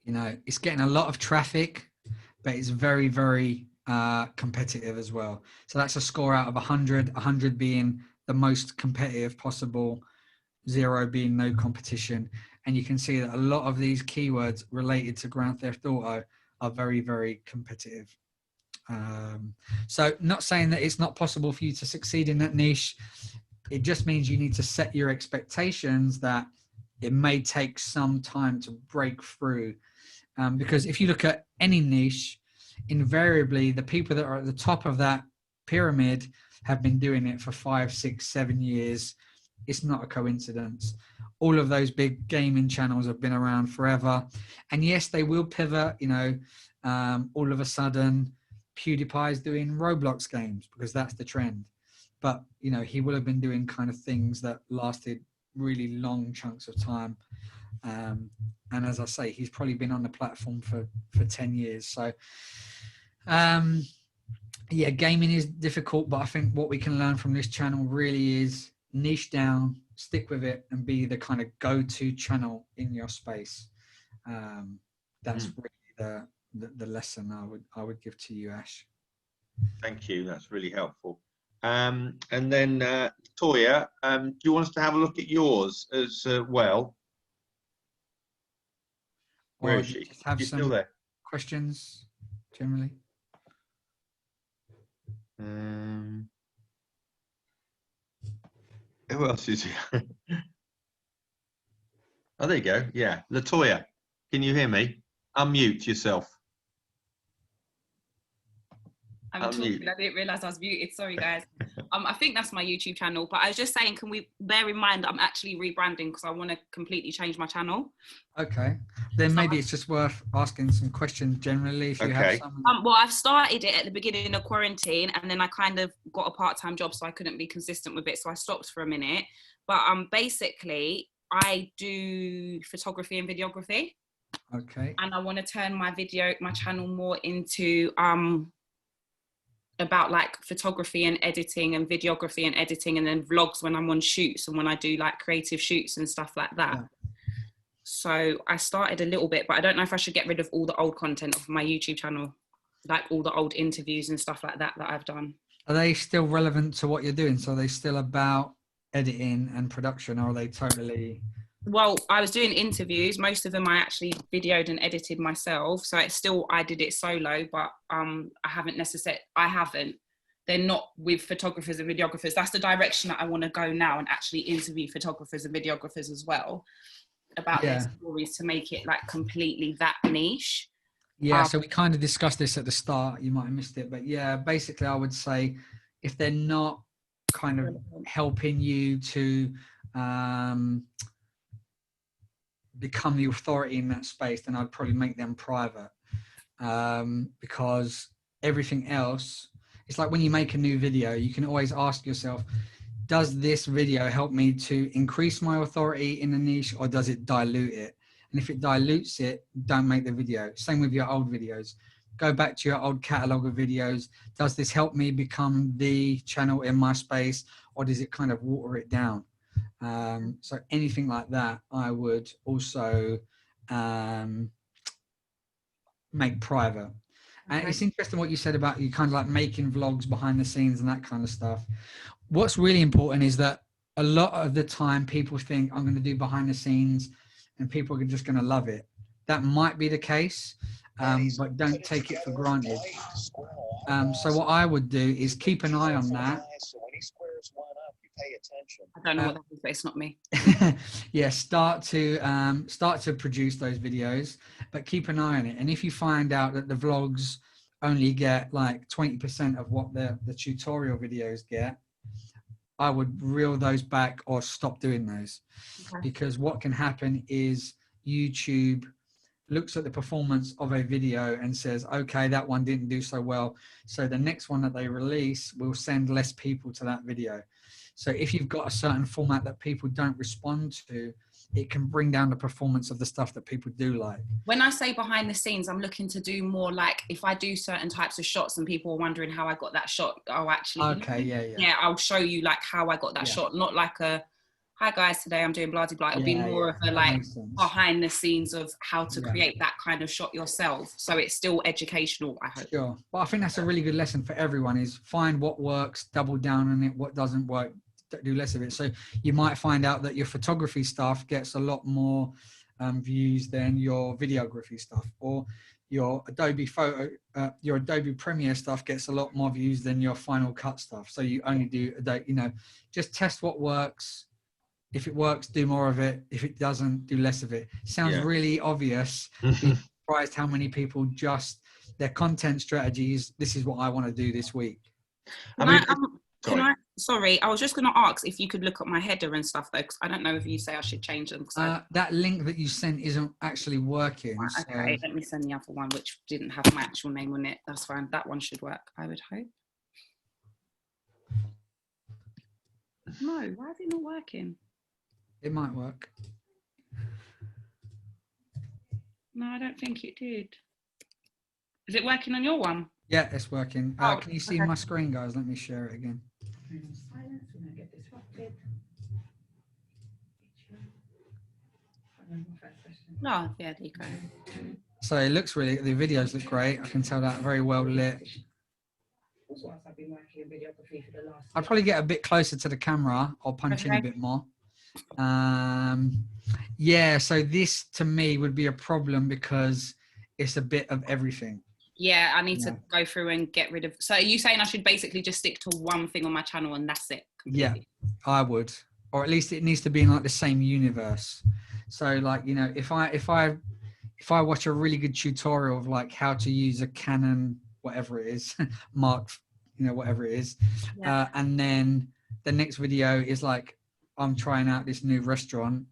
you know, it's getting a lot of traffic, but it's very, very competitive as well. So that's a score out of 100, 100 being the most competitive possible, 0 being no competition. And you can see that a lot of these keywords related to Grand Theft Auto are very, very competitive. So not saying that it's not possible for you to succeed in that niche. It just means you need to set your expectations that it may take some time to break through. Because if you look at any niche, invariably the people that are at the top of that pyramid have been doing it for 5, 6, 7 years. It's not a coincidence. All of those big gaming channels have been around forever. And yes, they will pivot, you know, all of a sudden PewDiePie is doing Roblox games because that's the trend. But, you know, he will have been doing kind of things that lasted really long chunks of time. And as I say, he's probably been on the platform for 10 years. So, yeah, gaming is difficult, but I think what we can learn from this channel really is niche down, stick with it, and be the kind of go-to channel in your space. That's really the lesson I would give to you, Ash. Thank you. That's really helpful. And then Toya, do you want us to have a look at yours as well? Where is she? Just have She's some still there. questions generally. Who else is here? Oh, there you go. Yeah, Latoya, can you hear me? Unmute yourself. I'm talking. I didn't realize I was muted. Sorry, guys. I think that's my YouTube channel. But I was just saying, can we bear in mind I'm actually rebranding because I want to completely change my channel. Okay. Then maybe it's just worth asking some questions generally if you have some. Well, I've started it at the beginning of quarantine, and then I kind of got a part-time job, so I couldn't be consistent with it. So I stopped for a minute. But basically, I do photography and videography. Okay. And I want to turn my channel more into about like photography and editing and videography and editing, and then vlogs when I'm on shoots and when I do like creative shoots and stuff like that. Yeah. So I started a little bit, but I don't know if I should get rid of all the old content of my YouTube channel, like all the old interviews and stuff like that I've done. Are they still relevant to what you're doing? So are they still about editing and production, or are they totally... Well, I was doing interviews. Most of them I actually videoed and edited myself. So it's still, I did it solo, but I haven't. They're not with photographers and videographers. That's the direction that I want to go now, and actually interview photographers and videographers as well about their stories to make it like completely that niche. Yeah, so we kind of discussed this at the start. You might have missed it, but yeah, basically I would say if they're not kind of helping you to become the authority in that space, then I'd probably make them private, because everything else, it's like when you make a new video, you can always ask yourself, does this video help me to increase my authority in the niche, or does it dilute it? And if it dilutes it, don't make the video. Same with your old videos. Go back to your old catalog of videos. Does this help me become the channel in my space, or does it kind of water it down? So anything like that, I would also make private. And it's interesting what you said about you kind of like making vlogs behind the scenes and that kind of stuff. What's really important is that a lot of the time people think I'm going to do behind the scenes and people are just going to love it. That might be the case, but don't take it for granted. So what I would do is keep an eye on that. I don't know what that is, but it's not me. Yeah, start to produce those videos, but keep an eye on it. And if you find out that the vlogs only get like 20% of what the tutorial videos get, I would reel those back or stop doing those. Okay. Because what can happen is YouTube looks at the performance of a video and says, okay, that one didn't do so well, so the next one that they release will send less people to that video. So if you've got a certain format that people don't respond to, it can bring down the performance of the stuff that people do like. When I say behind the scenes, I'm looking to do more like, if I do certain types of shots and people are wondering how I got that shot, I'll actually, Okay, yeah, I'll show you like how I got that shot, not like a, hi guys, today I'm doing blah, blah, blah. It'll be more of a like behind the scenes of how to create that kind of shot yourself. So it's still educational, I hope. Sure. Well, I think that's a really good lesson for everyone, is find what works, double down on it, what doesn't work, do less of it. So you might find out that your photography stuff gets a lot more views than your videography stuff, or your Adobe Premiere stuff gets a lot more views than your Final Cut stuff. So you only do, just test what works. If it works, do more of it. If it doesn't, do less of it. Sounds really obvious. You'd be surprised how many people just, their content strategies, this is what I want to do this week. Sorry, I was just going to ask if you could look at my header and stuff though, because I don't know if you say I should change them. That link that you sent isn't actually working. Okay, let me send the other one, which didn't have my actual name on it. That's fine. That one should work, I would hope. No, why is it not working? It might work. No, I don't think it did. Is it working on your one? Yeah, it's working. Can you see my screen, guys? Let me share it again. Silence when I get disrupted. No, yeah, there you go. So it looks really, the videos look great. I can tell that, very well lit. I'd probably get a bit closer to the camera or punch in a bit more. Yeah, so this to me would be a problem because it's a bit of everything. Yeah, I need to go through and get rid of. So are you saying I should basically just stick to one thing on my channel and that's it? Completely? Yeah, I would. Or at least it needs to be in like the same universe. So like, you know, if I watch a really good tutorial of like how to use a Canon, whatever it is, Mark, you know, whatever it is, and then the next video is like, I'm trying out this new restaurant,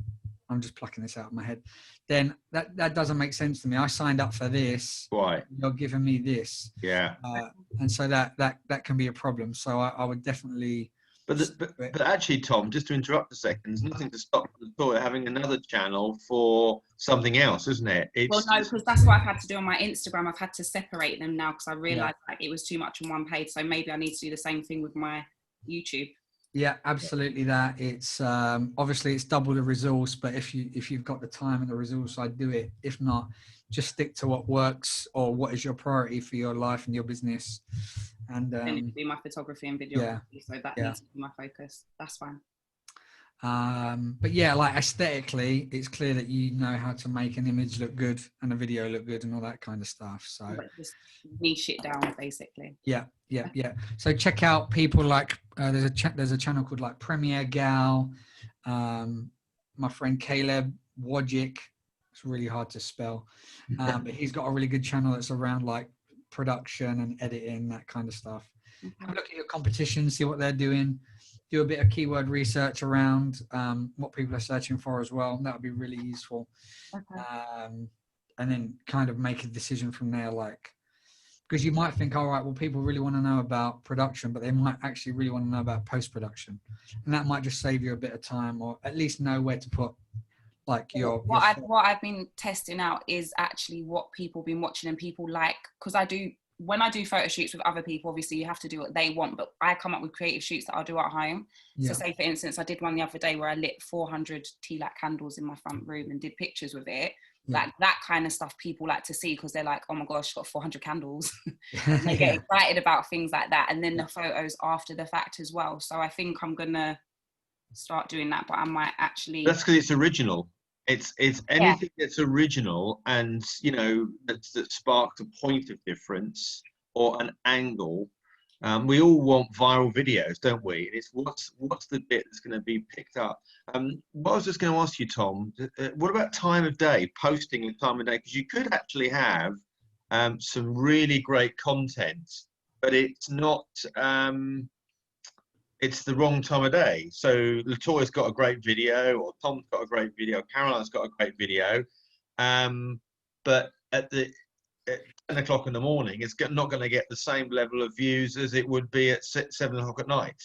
I'm just plucking this out of my head, then that doesn't make sense to me. I signed up for this. Why? You're giving me this. Yeah. And so that can be a problem. So I would definitely. But actually, Tom, just to interrupt a second, there's nothing to stop having another channel for something else, isn't it? Well, no, because that's what I've had to do on my Instagram. I've had to separate them now because I realised like it was too much on one page. So maybe I need to do the same thing with my YouTube. Yeah, absolutely. That it's obviously it's double the resource, but if you've got the time and the resource, I'd do it. If not, just stick to what works or what is your priority for your life and your business. And it'd be my photography and videography, so that needs to be my focus. That's fine. But yeah, like aesthetically, it's clear that you know how to make an image look good and a video look good and all that kind of stuff. So just niche it down, basically. Yeah. So check out people like there's a channel called like Premiere Gal, my friend Caleb Wojcik. It's really hard to spell, but he's got a really good channel that's around like production and editing, that kind of stuff. Have a look at your competition, see what they're doing, do a bit of keyword research around what people are searching for as well. That would be really useful. And then kind of make a decision from there, like, because you might think, all right, well, people really want to know about production, but they might actually really want to know about post-production, and that might just save you a bit of time, or at least know where to put like what I've been testing out is actually what people have been watching and people like, because when I do photo shoots with other people, obviously you have to do what they want, but I come up with creative shoots that I'll do at home. So say for instance, I did one the other day where I lit 400 tea-light candles in my front room and did pictures with it. Like that kind of stuff people like to see because they're like, oh my gosh, got 400 candles. They get excited about things like that. And then the photos after the fact as well. So I think I'm gonna start doing that, but I might actually. That's because it's original. It's anything that's original and, you know, that sparks a point of difference or an angle. We all want viral videos, don't we? And it's what's the bit that's going to be picked up. What I was just going to ask you, Tom, what about time of day, posting and time of day? Because you could actually have some really great content, but it's not. It's the wrong time of day. So Latoya's got a great video, or Tom's got a great video, Caroline's got a great video. but at 10 o'clock in the morning, it's not going to get the same level of views as it would be at 7 o'clock at night.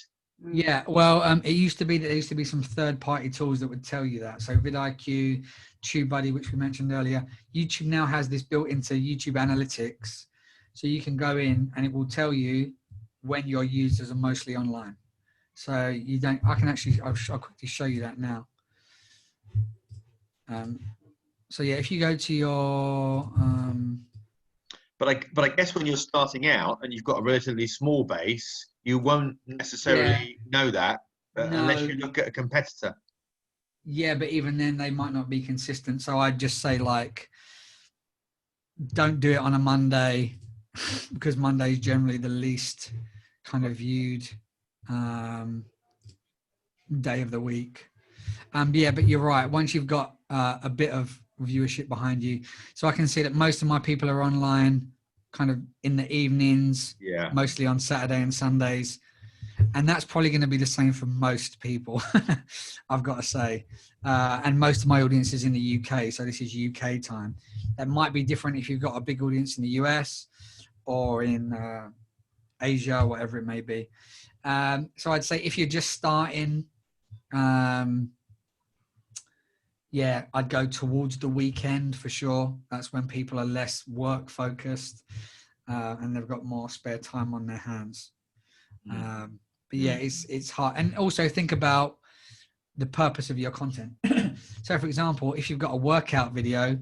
Yeah, well, it used to be that there used to be some third-party tools that would tell you that. So Vid Iq, TubeBuddy, which we mentioned earlier, YouTube now has this built into YouTube Analytics, so you can go in and it will tell you when your users are mostly online. So you don't. I can actually. I'll quickly show you that now. So yeah, if you go to your. But I guess when you're starting out and you've got a relatively small base, you won't necessarily know that unless you look at a competitor. Yeah, but even then they might not be consistent. So I'd just say, like, don't do it on a Monday because Monday is generally the least kind of viewed day of the week. Yeah, but you're right. Once you've got a bit of viewership behind you, so I can see that most of my people are online kind of in the evenings, mostly on Saturday and Sundays. And that's probably going to be the same for most people, I've got to say. And most of my audience is in the UK, so this is UK time. That might be different if you've got a big audience in the US or in Asia, whatever it may be. So I'd say if you're just starting, yeah, I'd go towards the weekend for sure. That's when people are less work focused and they've got more spare time on their hands. But yeah, it's hard. And also think about the purpose of your content. So for example, if you've got a workout video,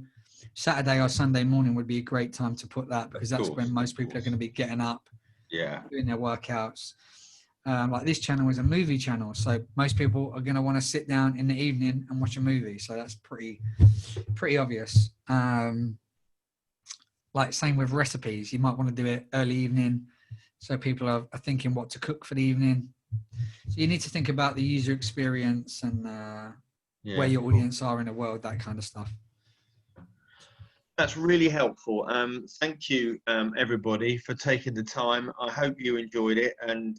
Saturday or Sunday morning would be a great time to put that, because that's when most people are going to be getting up, doing their workouts. Like this channel is a movie channel, so most people are going to want to sit down in the evening and watch a movie. So that's pretty obvious. Like same with recipes, you might want to do it early evening, so people are thinking what to cook for the evening. So you need to think about the user experience and where your audience are in the world, that kind of stuff. That's really helpful. Thank you, everybody, for taking the time. I hope you enjoyed it. And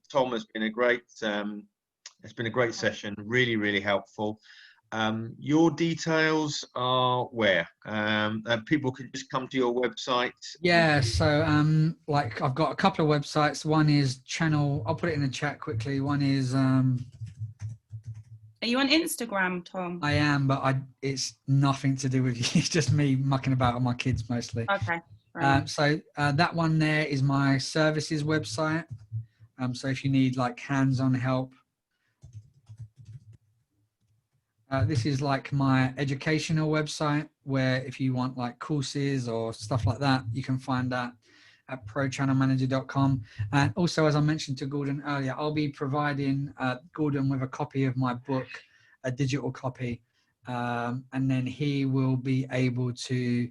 Tom, has been a great. It's been a great session. Really, really helpful. Your details are where? People can just come to your website. Yeah. So like I've got a couple of websites. One is channel. I'll put it in the chat quickly. One is. Are you on Instagram, Tom? I am, but it's nothing to do with you. It's just me mucking about with my kids mostly. Okay. So that one there is my services website. So if you need like hands-on help, this is like my educational website, where if you want like courses or stuff like that, you can find that at prochannelmanager.com. And also, as I mentioned to Gordon earlier, I'll be providing Gordon with a copy of my book, a digital copy, and then he will be able to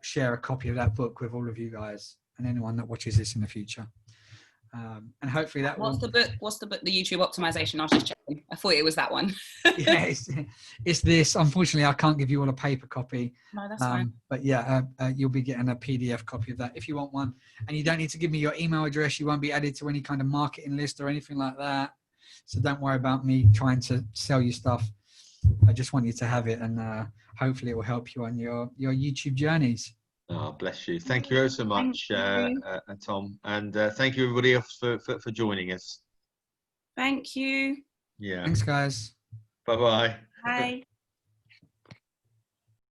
share a copy of that book with all of you guys and anyone that watches this in the future. And hopefully that What's the book? What's the book? The YouTube optimization. I was just checking. I thought it was that one. Yeah, it's this. Unfortunately, I can't give you all a paper copy. No, that's fine. But yeah, you'll be getting a PDF copy of that if you want one. And you don't need to give me your email address. You won't be added to any kind of marketing list or anything like that. So don't worry about me trying to sell you stuff. I just want you to have it, and hopefully it will help you on your YouTube journeys. Oh, bless you. Thank you so much, Tom. And thank you, everybody else, for joining us. Thank you. Yeah. Thanks, guys. Bye-bye. Bye.